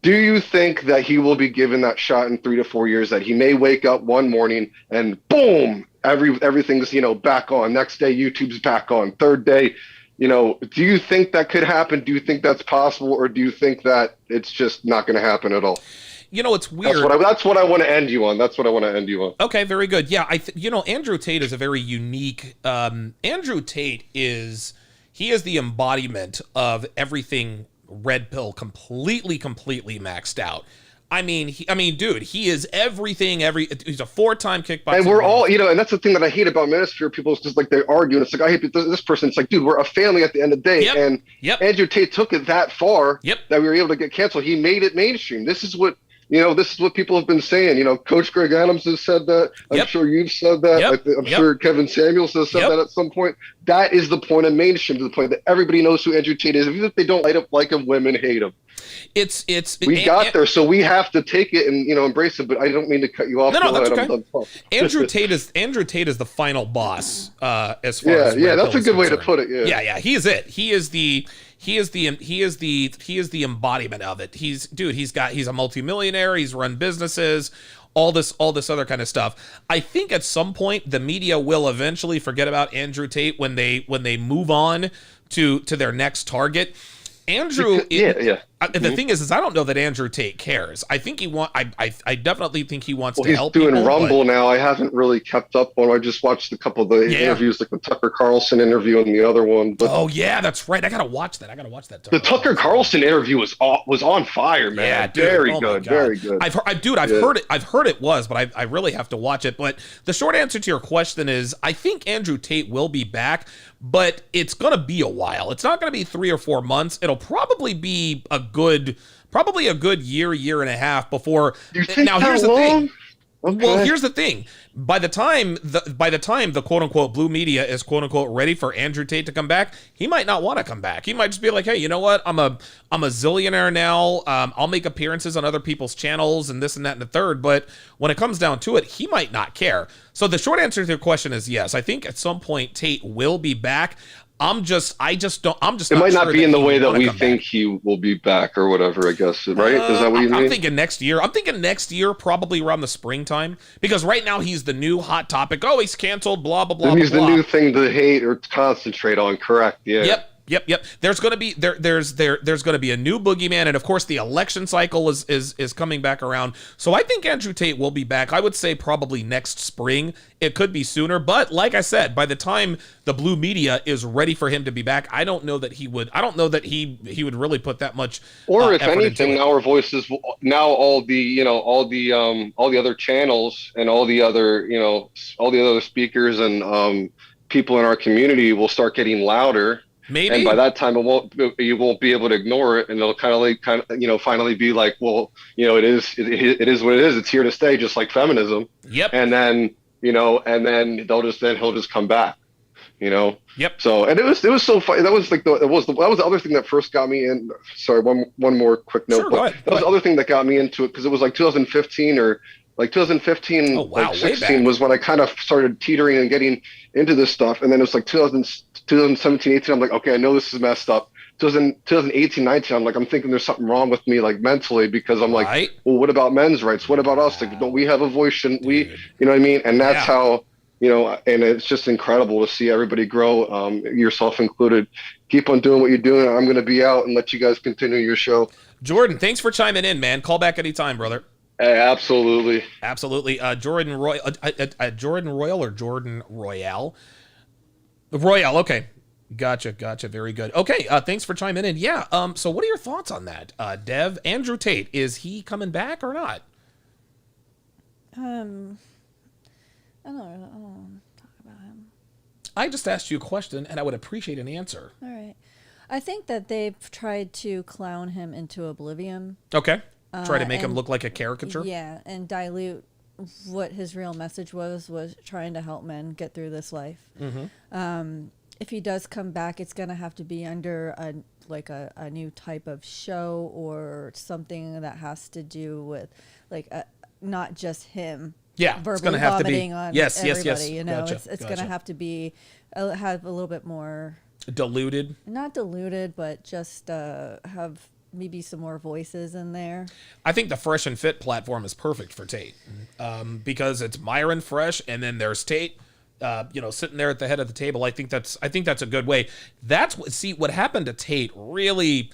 Do you think that he will be given that shot in 3 to 4 years, that he may wake up one morning and boom, everything's, you know, back on. Next day, YouTube's back on. Third day, you know, do you think that could happen? Do you think that's possible, or do you think that it's just not going to happen at all? You know, it's weird. That's what I want to end you on. Okay, very good. Yeah, you know, Andrew Tate is a very unique. Andrew Tate is the embodiment of everything red pill completely maxed out. I mean, dude, he is everything. He's a 4-time kickboxer. And we're all, and that's the thing that I hate about Manosphere. People is just like they argue, and it's like I hate this person. It's like, dude, we're a family at the end of the day. Yep. And Andrew Tate took it that far that we were able to get canceled. He made it mainstream. This is what people have been saying. Coach Greg Adams has said that. I'm sure you've said that. I'm sure Kevin Samuels has said that at some point. That is the point of mainstream, to the point that everybody knows who Andrew Tate is. Even if they don't like him, women hate him. We got there, so we have to take it and embrace it. But I don't mean to cut you off. No, that's okay. Andrew Tate is the final boss. As far as that's a good way to put it. Yeah. He is it. He is the embodiment of it. He's a multimillionaire. He's run businesses. All this other kind of stuff. I think at some point the media will eventually forget about Andrew Tate when they move on to their next target. Andrew, the thing is I don't know that Andrew Tate cares. I think I definitely think he wants to help. He's doing people, Rumble now. I haven't really kept up on. I just watched a couple of the interviews, like the Tucker Carlson interview and the other one. But that's right. I gotta watch that. The Tucker Carlson interview was on fire, man. Yeah, dude, very good. I've heard it was, but I really have to watch it. But the short answer to your question is, I think Andrew Tate will be back, but it's gonna be a while. It's not gonna be 3 or 4 months. It'll probably be a good year and a half before. Now here's the thing. Okay. Well, here's the thing. By the time the quote unquote blue media is quote unquote ready for Andrew Tate to come back, he might not want to come back. He might just be like, hey, you know what? I'm a zillionaire now. I'll make appearances on other people's channels and this and that and the third. But when it comes down to it, he might not care. So the short answer to your question is yes. I think at some point Tate will be back. It might not be in the way that we think he will be back or whatever, I guess, right? Is that what you mean? I'm thinking next year, probably around the springtime, because right now he's the new hot topic. Oh, he's canceled, blah, blah, blah, and he's blah, the new thing to hate or concentrate on, correct? Yeah. Yep. There's going to be there's going to be a new boogeyman, and of course the election cycle is coming back around. So I think Andrew Tate will be back. I would say probably next spring. It could be sooner, but like I said, by the time the blue media is ready for him to be back, I don't know that he would. I don't know that he would really put that much. Or if anything, now our voices, now all the other channels and all the other speakers and people in our community will start getting louder. Maybe. And by that time, you won't be able to ignore it, and it'll finally be like, well, it is what it is. It's here to stay, just like feminism. Yep. And then he'll just come back. Yep. So, and it was so funny. That was the other thing that first got me in. Sorry, one more quick note. Sure, go ahead. That was the other thing that got me into it, because it was like 2015 or like 2015, oh, wow, 16 was when I kind of started teetering and getting into this stuff. And then it was like 2017, 18, I'm like, okay, I know this is messed up. 2018, 19, I'm like, I'm thinking there's something wrong with me, like mentally, because I'm like, well, what about men's rights? What about us? Like, don't we have a voice? Shouldn't we? You know what I mean? And that's how, and it's just incredible to see everybody grow, yourself included. Keep on doing what you're doing. I'm going to be out and let you guys continue your show. Jordan, thanks for chiming in, man. Call back anytime, brother. Hey, absolutely. Jordan Royal or Jordan Royale? Royale, okay. Gotcha. Very good. Okay, thanks for chiming in. Yeah, so what are your thoughts on that? Dev, Andrew Tate, is he coming back or not? I don't talk about him. I just asked you a question, and I would appreciate an answer. All right. I think that they've tried to clown him into oblivion. Okay. Try to make him look like a caricature? Yeah, and dilute what his real message was trying to help men get through this life. Mm-hmm. If he does come back, it's going to have to be under a new type of show or something that has to do with not just him. Yeah, verbally it's going to have to be on yes. everybody. Gotcha, it's going to have to be have a little bit more diluted. Not diluted, but just have maybe some more voices in there. I think the Fresh and Fit platform is perfect for Tate, because it's Myron Fresh, and then there's Tate, sitting there at the head of the table. I think that's a good way. What happened to Tate really,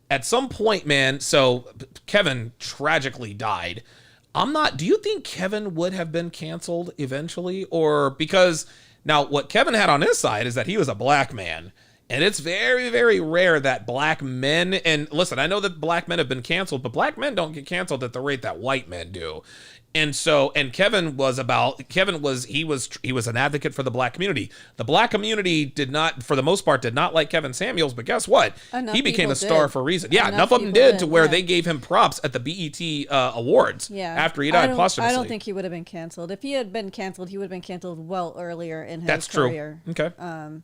at some point, man. So Kevin tragically died. Do you think Kevin would have been canceled eventually, or because now what Kevin had on his side is that he was a black man. And it's very, very rare that black men, and listen, I know that black men have been canceled, but black men don't get canceled at the rate that white men do. And so, and Kevin was an advocate for the black community. The black community did not, for the most part, did not like Kevin Samuels, but guess what? He became a star for a reason. Yeah, enough of them did to where they gave him props at the BET Awards after he died posthumously. I don't think he would have been canceled. If he had been canceled, he would have been canceled well earlier in his career. That's true. Okay.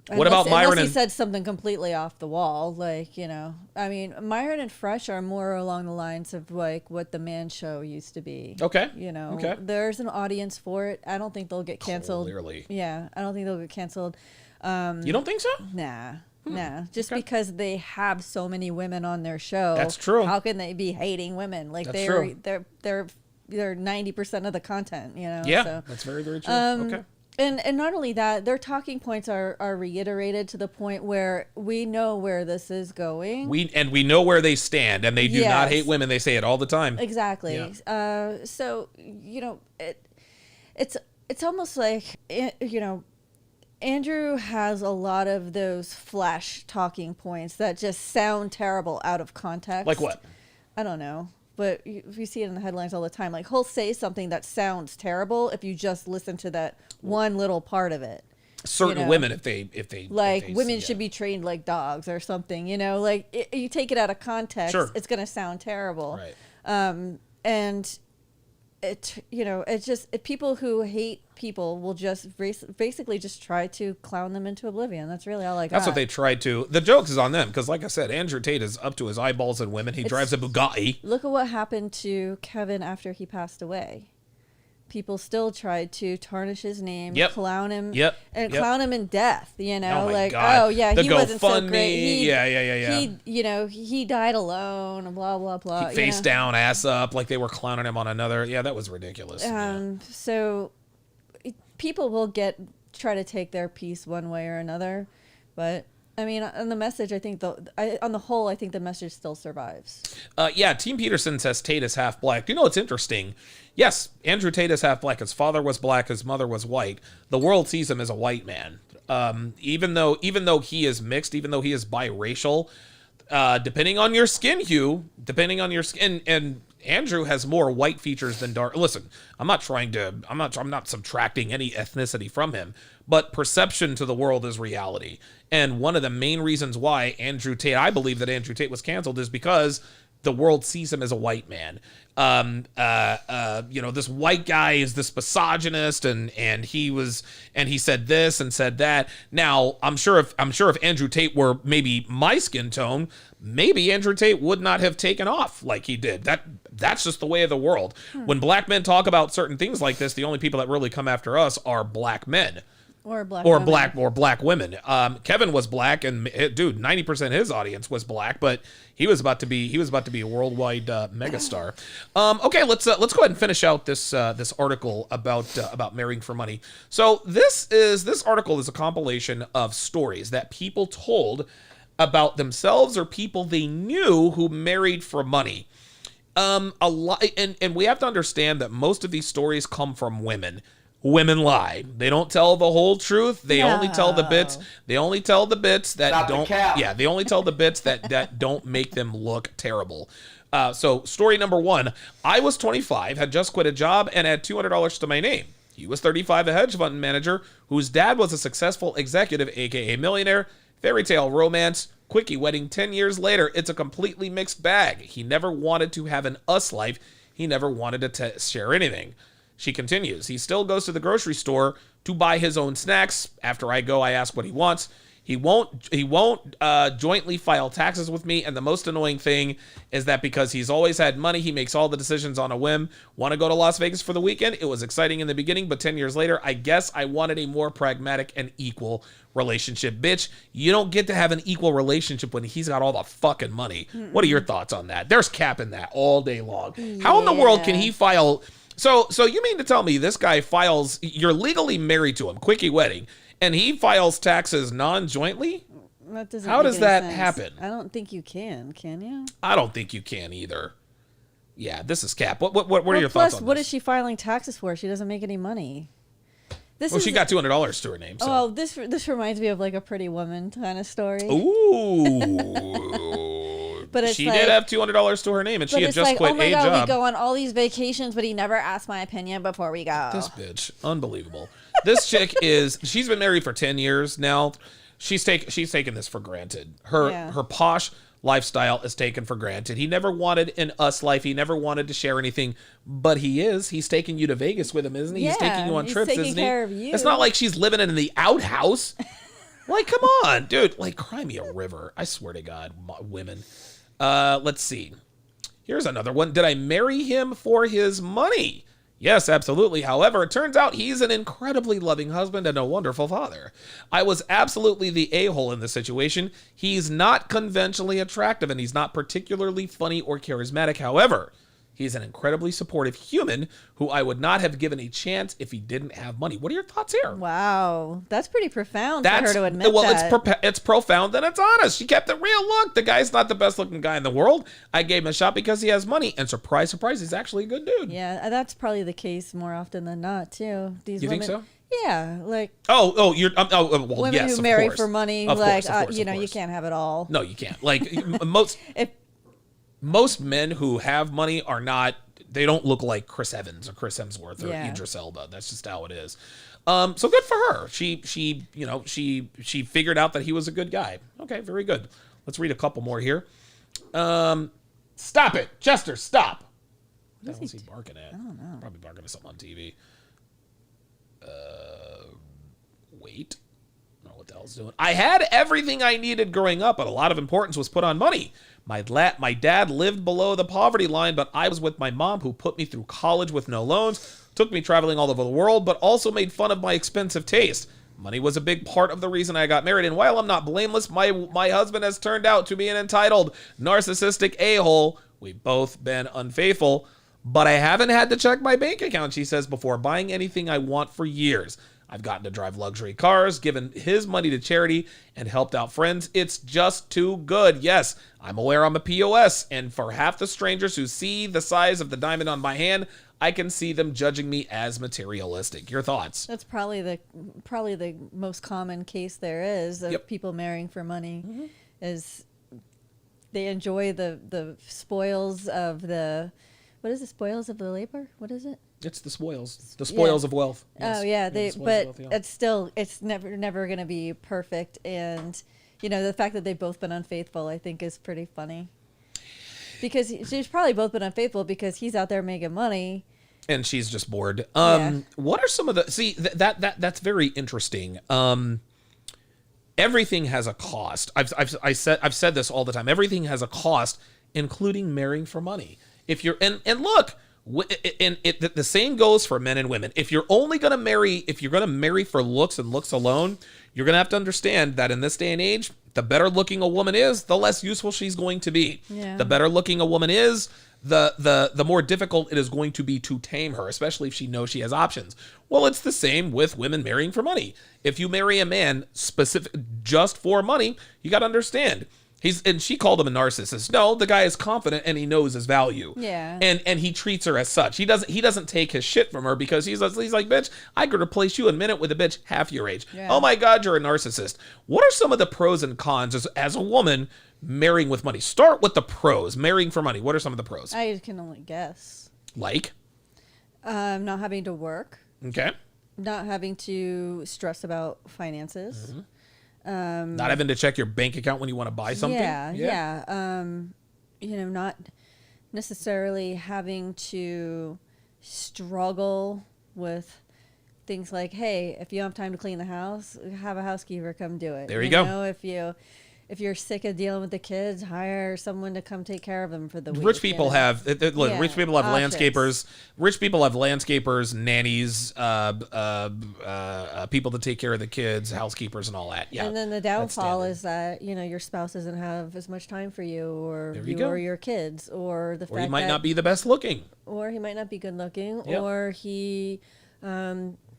What about Myron? Unless he said something completely off the wall, like, you know, I mean, Myron and Fresh are more along the lines of like what the Man Show used to be. Okay. You know, there's an audience for it. I don't think they'll get canceled. Clearly. Yeah, I don't think they'll get canceled. You don't think so? Nah. Just because they have so many women on their show. That's true. How can they be hating women? Like they're 90% of the content, you know. Yeah, so, that's very, very true. Okay. And not only that, their talking points are reiterated to the point where we know where this is going. We know where they stand, and they do not hate women. They say it all the time. Exactly. Yeah. So, you know, it's almost like, you know, Andrew has a lot of those flash talking points that just sound terrible out of context. Like what? I don't know. But you see it in the headlines all the time. Like, he'll say something that sounds terrible if you just listen to that one little part of it. Certain women, if they women should be trained like dogs or something, you know, like you take it out of context, it's going to sound terrible. Right. And it, you know, it's just people who hate people will just basically just try to clown them into oblivion. That's really all I got. That's what they tried to. The joke is on them because, like I said, Andrew Tate is up to his eyeballs in women. He drives a Bugatti. Look at what happened to Kevin after he passed away. People still tried to tarnish his name, clown him, clown him in death. You know, he wasn't so great. He, you know, he died alone. Blah blah blah. Face down, ass up, like they were clowning him on another. Yeah, that was ridiculous. So people will try to take their piece one way or another, but I mean, on the message, I think on the whole, I think the message still survives. Team Peterson says Tate is half black. You know, it's interesting. Yes, Andrew Tate is half black. His father was black. His mother was white. The world sees him as a white man. Even though he is mixed, even though he is biracial, depending on your skin hue, and Andrew has more white features than dark. Listen, I'm not subtracting any ethnicity from him, but perception to the world is reality. And one of the main reasons why I believe that Andrew Tate was canceled is because the world sees him as a white man. You know, this white guy is this misogynist, and he said this and said that. Now, I'm sure if Andrew Tate were maybe my skin tone, maybe Andrew Tate would not have taken off like he did. That's just the way of the world. When black men talk about certain things like this, the only people that really come after us are black men. Or black women. Kevin was black, and dude, 90% of his audience was black, but he was about to be a worldwide megastar. Okay, let's go ahead and finish out this article about marrying for money. So this article is a compilation of stories that people told about themselves or people they knew who married for money. A lot, and we have to understand that most of these stories come from women. Women lie. They don't tell the whole truth. They only tell the bits. They only tell the bits that don't. Yeah, they only tell the bits that don't make them look terrible. So story number 1: I was 25, had just quit a job, and had $200 to my name. He was 35, a hedge fund manager whose dad was a successful executive, aka millionaire. Fairy tale romance. Quickie wedding 10 years later. It's a completely mixed bag. He never wanted to have an us life. He never wanted to share anything. She continues, he still goes to the grocery store to buy his own snacks. After I go, I ask what he wants. He won't jointly file taxes with me. And the most annoying thing is that because he's always had money, he makes all the decisions on a whim. Want to go to Las Vegas for the weekend? It was exciting in the beginning, but 10 years later, I guess I wanted a more pragmatic and equal relationship. Bitch, you don't get to have an equal relationship when he's got all the fucking money. What are your thoughts on that? There's cap in that all day long. How in the world can he file... So you mean to tell me this guy files, you're legally married to him, quickie wedding, and he files taxes non-jointly? How does that happen? I don't think you can you? I don't think you can either. Yeah, this is cap. What are your thoughts on this? What is she filing taxes for? She doesn't make any money. She got $200 to her name. So. Oh, this reminds me of like a Pretty Woman kind of story. Ooh. But she did have $200 to her name, and she had just quit a job. We go on all these vacations, but he never asked my opinion before we go. This bitch, unbelievable. This chick she's been married for 10 years now. She's taken this for granted. Her posh lifestyle is taken for granted. He never wanted an us life. He never wanted to share anything, but he's taking you to Vegas with him, isn't he? Yeah, he's taking you on trips, isn't he? Care of you. It's not like she's living in the outhouse. Like, come on, dude. Like, cry me a river. I swear to God, women. Let's see. Here's another one. Did I marry him for his money? Yes, absolutely. However, it turns out he's an incredibly loving husband and a wonderful father. I was absolutely the a-hole in this situation. He's not conventionally attractive and he's not particularly funny or charismatic. However, he's an incredibly supportive human who I would not have given a chance if he didn't have money. What are your thoughts here? Wow, that's pretty profound for her to admit that. It's profound and it's honest. She kept it real. Look, the guy's not the best looking guy in the world. I gave him a shot because he has money. And surprise, surprise, he's actually a good dude. Yeah, that's probably the case more often than not, too. You think so? Yeah, like well, women yes, who marry course. for money, of like course. you can't have it all. No, you can't. Like most men who have money are not. They don't look like Chris Evans or Chris Hemsworth or Idris Elba. That's just how it is. So good for her. She figured out that he was a good guy. Okay, very good. Let's read a couple more here. Stop it, Chester. Stop. What the hell is he barking at? I don't know. Probably barking at something on TV. Wait. I don't know what the hell's doing. I had everything I needed growing up, but a lot of importance was put on money. My dad lived below the poverty line, but I was with my mom who put me through college with no loans, took me traveling all over the world, but also made fun of my expensive taste. Money was a big part of the reason I got married, and while I'm not blameless, my husband has turned out to be an entitled, narcissistic a-hole. We've both been unfaithful, but I haven't had to check my bank account, she says, before buying anything I want for years. I've gotten to drive luxury cars, given his money to charity, and helped out friends. It's just too good. Yes, I'm aware I'm a POS, and for half the strangers who see the size of the diamond on my hand, I can see them judging me as materialistic. Your thoughts? That's probably the most common case there is of people marrying for money. Mm-hmm. Is they enjoy the spoils of the spoils of the labor? What is it? It's the spoils of wealth. Yes. Oh yeah, it's never going to be perfect, and the fact that they've both been unfaithful, I think, is pretty funny. Because she's probably both been unfaithful because he's out there making money, and she's just bored. What are some of the that's very interesting. Everything has a cost. I've said this all the time. Everything has a cost, including marrying for money. If you're and look. The same goes for men and women. If you're going to marry for looks and looks alone, you're going to have to understand that in this day and age, the better looking a woman is, the less useful she's going to be. Yeah. The better looking a woman is, the more difficult it is going to be to tame her, especially if she knows she has options. Well, it's the same with women marrying for money. If you marry a man specific just for money, you got to understand. And she called him a narcissist. No, the guy is confident and he knows his value. Yeah. And he treats her as such. He doesn't take his shit from her because he's like, bitch, I could replace you in a minute with a bitch half your age. Yeah. Oh my God, you're a narcissist. What are some of the pros and cons as a woman marrying with money? Start with the pros. Marrying for money. What are some of the pros? I can only guess. Like? Not having to work. Okay. Not having to stress about finances. Mm-hmm. Not having to check your bank account when you want to buy something. Yeah. Not necessarily having to struggle with things like, hey, if you don't have time to clean the house, have a housekeeper come do it. There you go. If you're sick of dealing with the kids, hire someone to come take care of them for the week. Rich people have rich people have landscapers. Rich people have landscapers, nannies, people to take care of the kids, housekeepers, and all that. Yeah. And then the downfall is that your spouse doesn't have as much time for you, or or your kids, or the fact that he might not be the best looking, or he might not be good looking, or he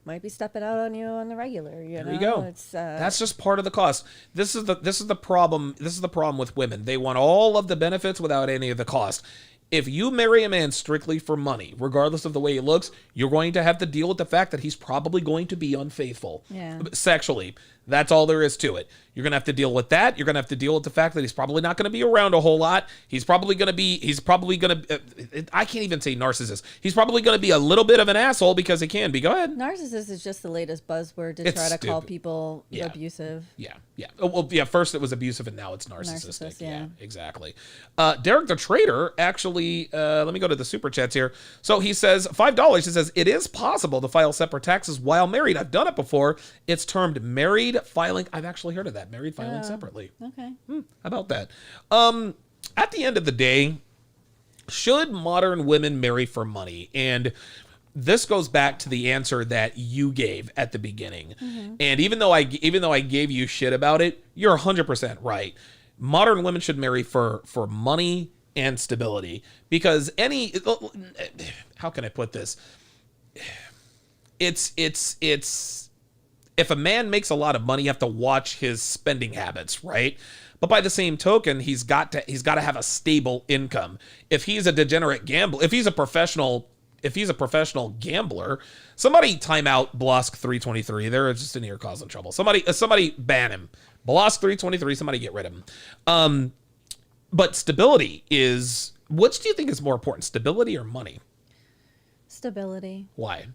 might be stepping out on you on the regular. There you go. That's just part of the cost. This is the problem. This is the problem with women. They want all of the benefits without any of the cost. If you marry a man strictly for money, regardless of the way he looks, you're going to have to deal with the fact that he's probably going to be unfaithful sexually. That's all there is to it. You're going to have to deal with that. You're going to have to deal with the fact that he's probably not going to be around a whole lot. He's probably going to I can't even say narcissist. He's probably going to be a little bit of an asshole because he can be. Go ahead. Narcissist is just the latest buzzword to try to call people abusive. Yeah. Well, first it was abusive and now it's narcissistic. Yeah, exactly. Derek the Trader actually, let me go to the super chats here. So he says, $5. He says, it is possible to file separate taxes while married. I've done it before. It's termed married filing. I've actually heard of that. Married filing separately. Okay. How about that? At the end of the day, should modern women marry for money? And this goes back to the answer that you gave at the beginning. And even though I gave you shit about it, you're 100% right. Modern women should marry for money and stability, because how can I put this? It's if a man makes a lot of money, you have to watch his spending habits, right? But by the same token, he's got to have a stable income. If he's a degenerate gambler, if he's a professional gambler, somebody time out Blosk 323. They're just in here causing trouble. Somebody ban him. Blosk 323. Somebody get rid of him. But stability is, which do you think is more important, stability or money? Stability. Why?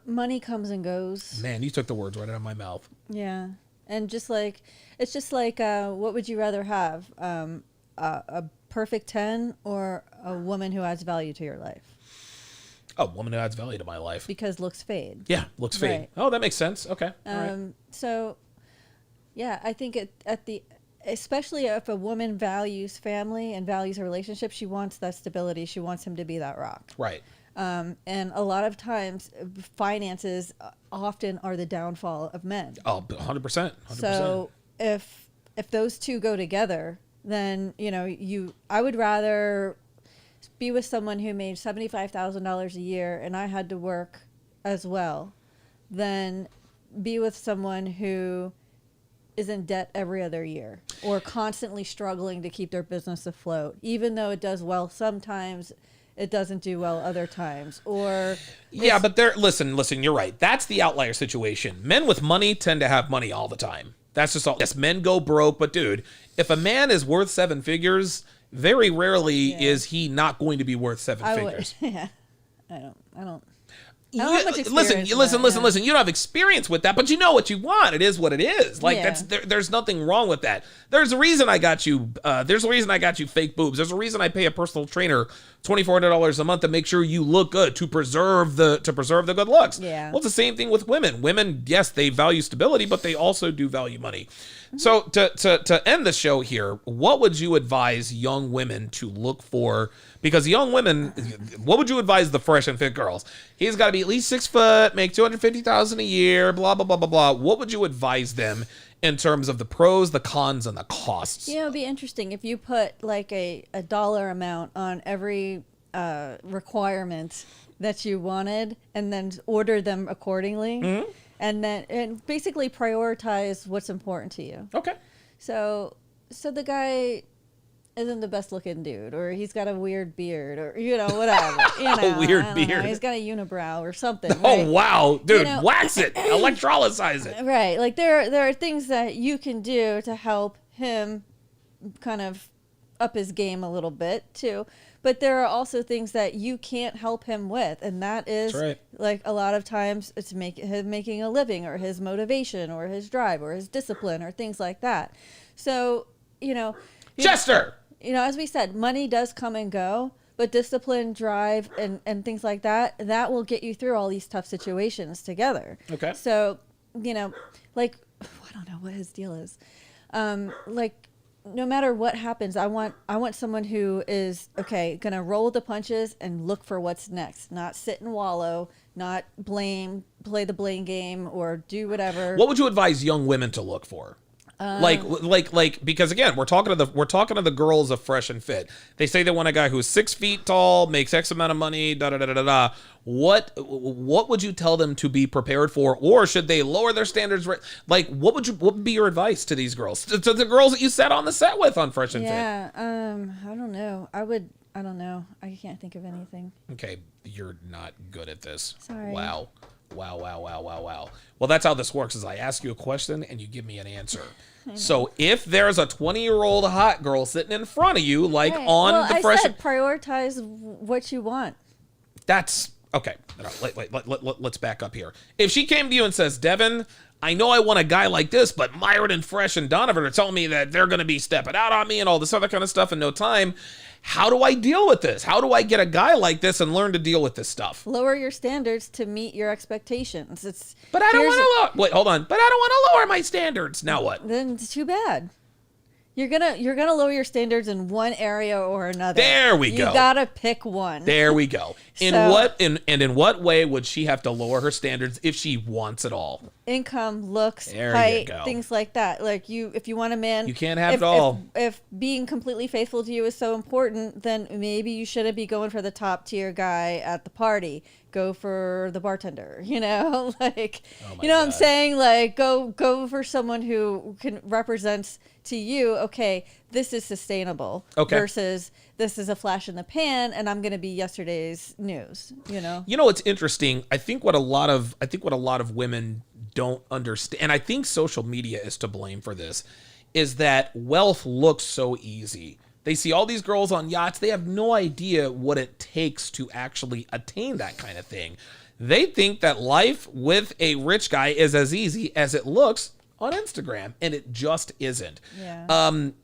Money comes and goes. Man, you took the words right out of my mouth. Yeah. And it's just like, what would you rather have? A perfect 10 or a woman who adds value to your life? A woman who adds value to my life. Because looks fade. Yeah, looks fade. Right. Oh, that makes sense. Okay. All right. So, yeah, I think especially if a woman values family and values a relationship, she wants that stability. She wants him to be that rock. Right. And a lot of times, finances often are the downfall of men. Oh, 100%. So if those two go together, then I would rather be with someone who made $75,000 a year and I had to work as well, than be with someone who is in debt every other year or constantly struggling to keep their business afloat, even though it does well sometimes. It doesn't do well other times, or but listen, you're right. That's the outlier situation. Men with money tend to have money all the time. That's just all. Yes, men go broke, but dude, if a man is worth 7 figures, very rarely is he not going to be worth 7 figures. Yeah, I don't. Listen. You don't have experience with that, but you know what you want. It is what it is. Like there's nothing wrong with that. There's a reason I got you. There's a reason I got you fake boobs. There's a reason I pay a personal trainer $2,400 a month to make sure you look good, to preserve the good looks. Yeah. Well, it's the same thing with women. Women, yes, they value stability, but they also do value money. So to end the show here, what would you advise young women to look for? Because young women, what would you advise the fresh and fit girls? He's got to be at least 6 foot, make $250,000 a year, blah blah blah blah blah. What would you advise them in terms of the pros, the cons, and the costs? It'd be interesting if you put like a dollar amount on every requirement that you wanted, and then order them accordingly. Mm-hmm. And basically prioritize what's important to you. Okay. So the guy isn't the best looking dude, or he's got a weird beard, or whatever. A weird beard. He's got a unibrow or something. Oh right? Wow, dude, wax it, electrolyze it. Right. Like there are things that you can do to help him kind of up his game a little bit too. But there are also things that you can't help him with, and that is like a lot of times it's him making a living, or his motivation, or his drive, or his discipline, or things like that. So Chester. As we said, money does come and go, but discipline, drive, and things like that will get you through all these tough situations together. Okay. So like I don't know what his deal is, no matter what happens, I want someone who is gonna roll the punches and look for what's next, not sit and wallow, not play the blame game, or do whatever. What would you advise young women to look for? Because again, we're talking to the girls of Fresh and Fit. They say they want a guy who's 6 feet tall, makes X amount of money, da da da da da. What would you tell them to be prepared for, or should they lower their standards? Like, what would be your advice to these girls, to the girls that you sat on the set with on Fresh and Fit? Yeah, I don't know. I don't know. I can't think of anything. Okay, you're not good at this. Sorry. Wow. Well, that's how this works, is I ask you a question and you give me an answer. So if there's a 20-year-old hot girl sitting in front of you, like right. on well, the Fresh... I said prioritize what you want. That's... Okay, let's back up here. If she came to you and says, Devin, I know I want a guy like this, but Myron and Fresh and Donovan are telling me that they're going to be stepping out on me and all this other kind of stuff in no time, how do I deal with this? How do I get a guy like this and learn to deal with this stuff? Lower your standards to meet your expectations. But I don't want to... Wait, hold on. But I don't want to lower my standards. Now what? Then it's too bad. You're gonna lower your standards in one area or another. There we go. You gotta pick one. There we go. In what way would she have to lower her standards if she wants it all? Income, looks, height, things like that. Like if you want a man, you can't have it all. If being completely faithful to you is so important, then maybe you shouldn't be going for the top tier guy at the party. Go for the bartender, like, what I'm saying? Like, go for someone who represents to you, okay, this is sustainable versus this is a flash in the pan and I'm going to be yesterday's news, it's interesting. I think what a lot of women don't understand, and I think social media is to blame for this, is that wealth looks so easy. They see all these girls on yachts. They have no idea what it takes to actually attain that kind of thing. They think that life with a rich guy is as easy as it looks on Instagram, and it just isn't. Yeah.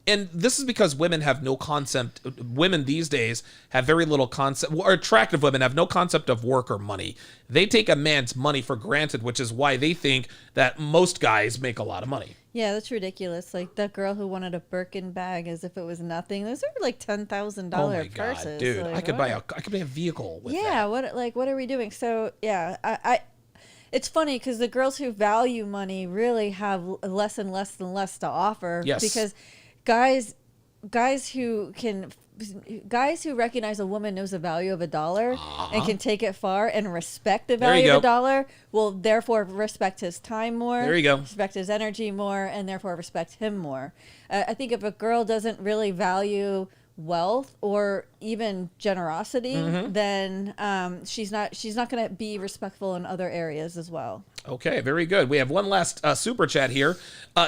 And this is because women have no concept. Women these days have very little concept, or attractive women have no concept of work or money. They take a man's money for granted, which is why they think that most guys make a lot of money. Yeah, that's ridiculous. Like that girl who wanted a Birkin bag as if it was nothing. Those are like $10,000 oh my purses. God, dude! Like, I could buy a vehicle with that. Yeah, what are we doing? So yeah, I it's funny because the girls who value money really have less and less to offer. Yes. Because guys who recognize a woman knows the value of $1 and can take it far and respect the value of $1 will therefore respect his time more. There you go. Respect his energy more and therefore respect him more. I think if a girl doesn't really value wealth or even generosity, then she's not going to be respectful in other areas as well. Okay, very good. We have one last super chat here.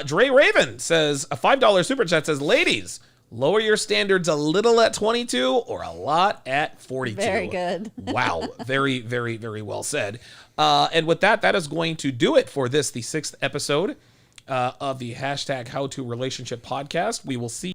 Dre Raven says, a $5 super chat says, ladies, lower your standards a little at 22 or a lot at 42. Very good. Wow. Very, very, very well said. And with that is going to do it for the 6th episode of the #HowToRelationship podcast. We will see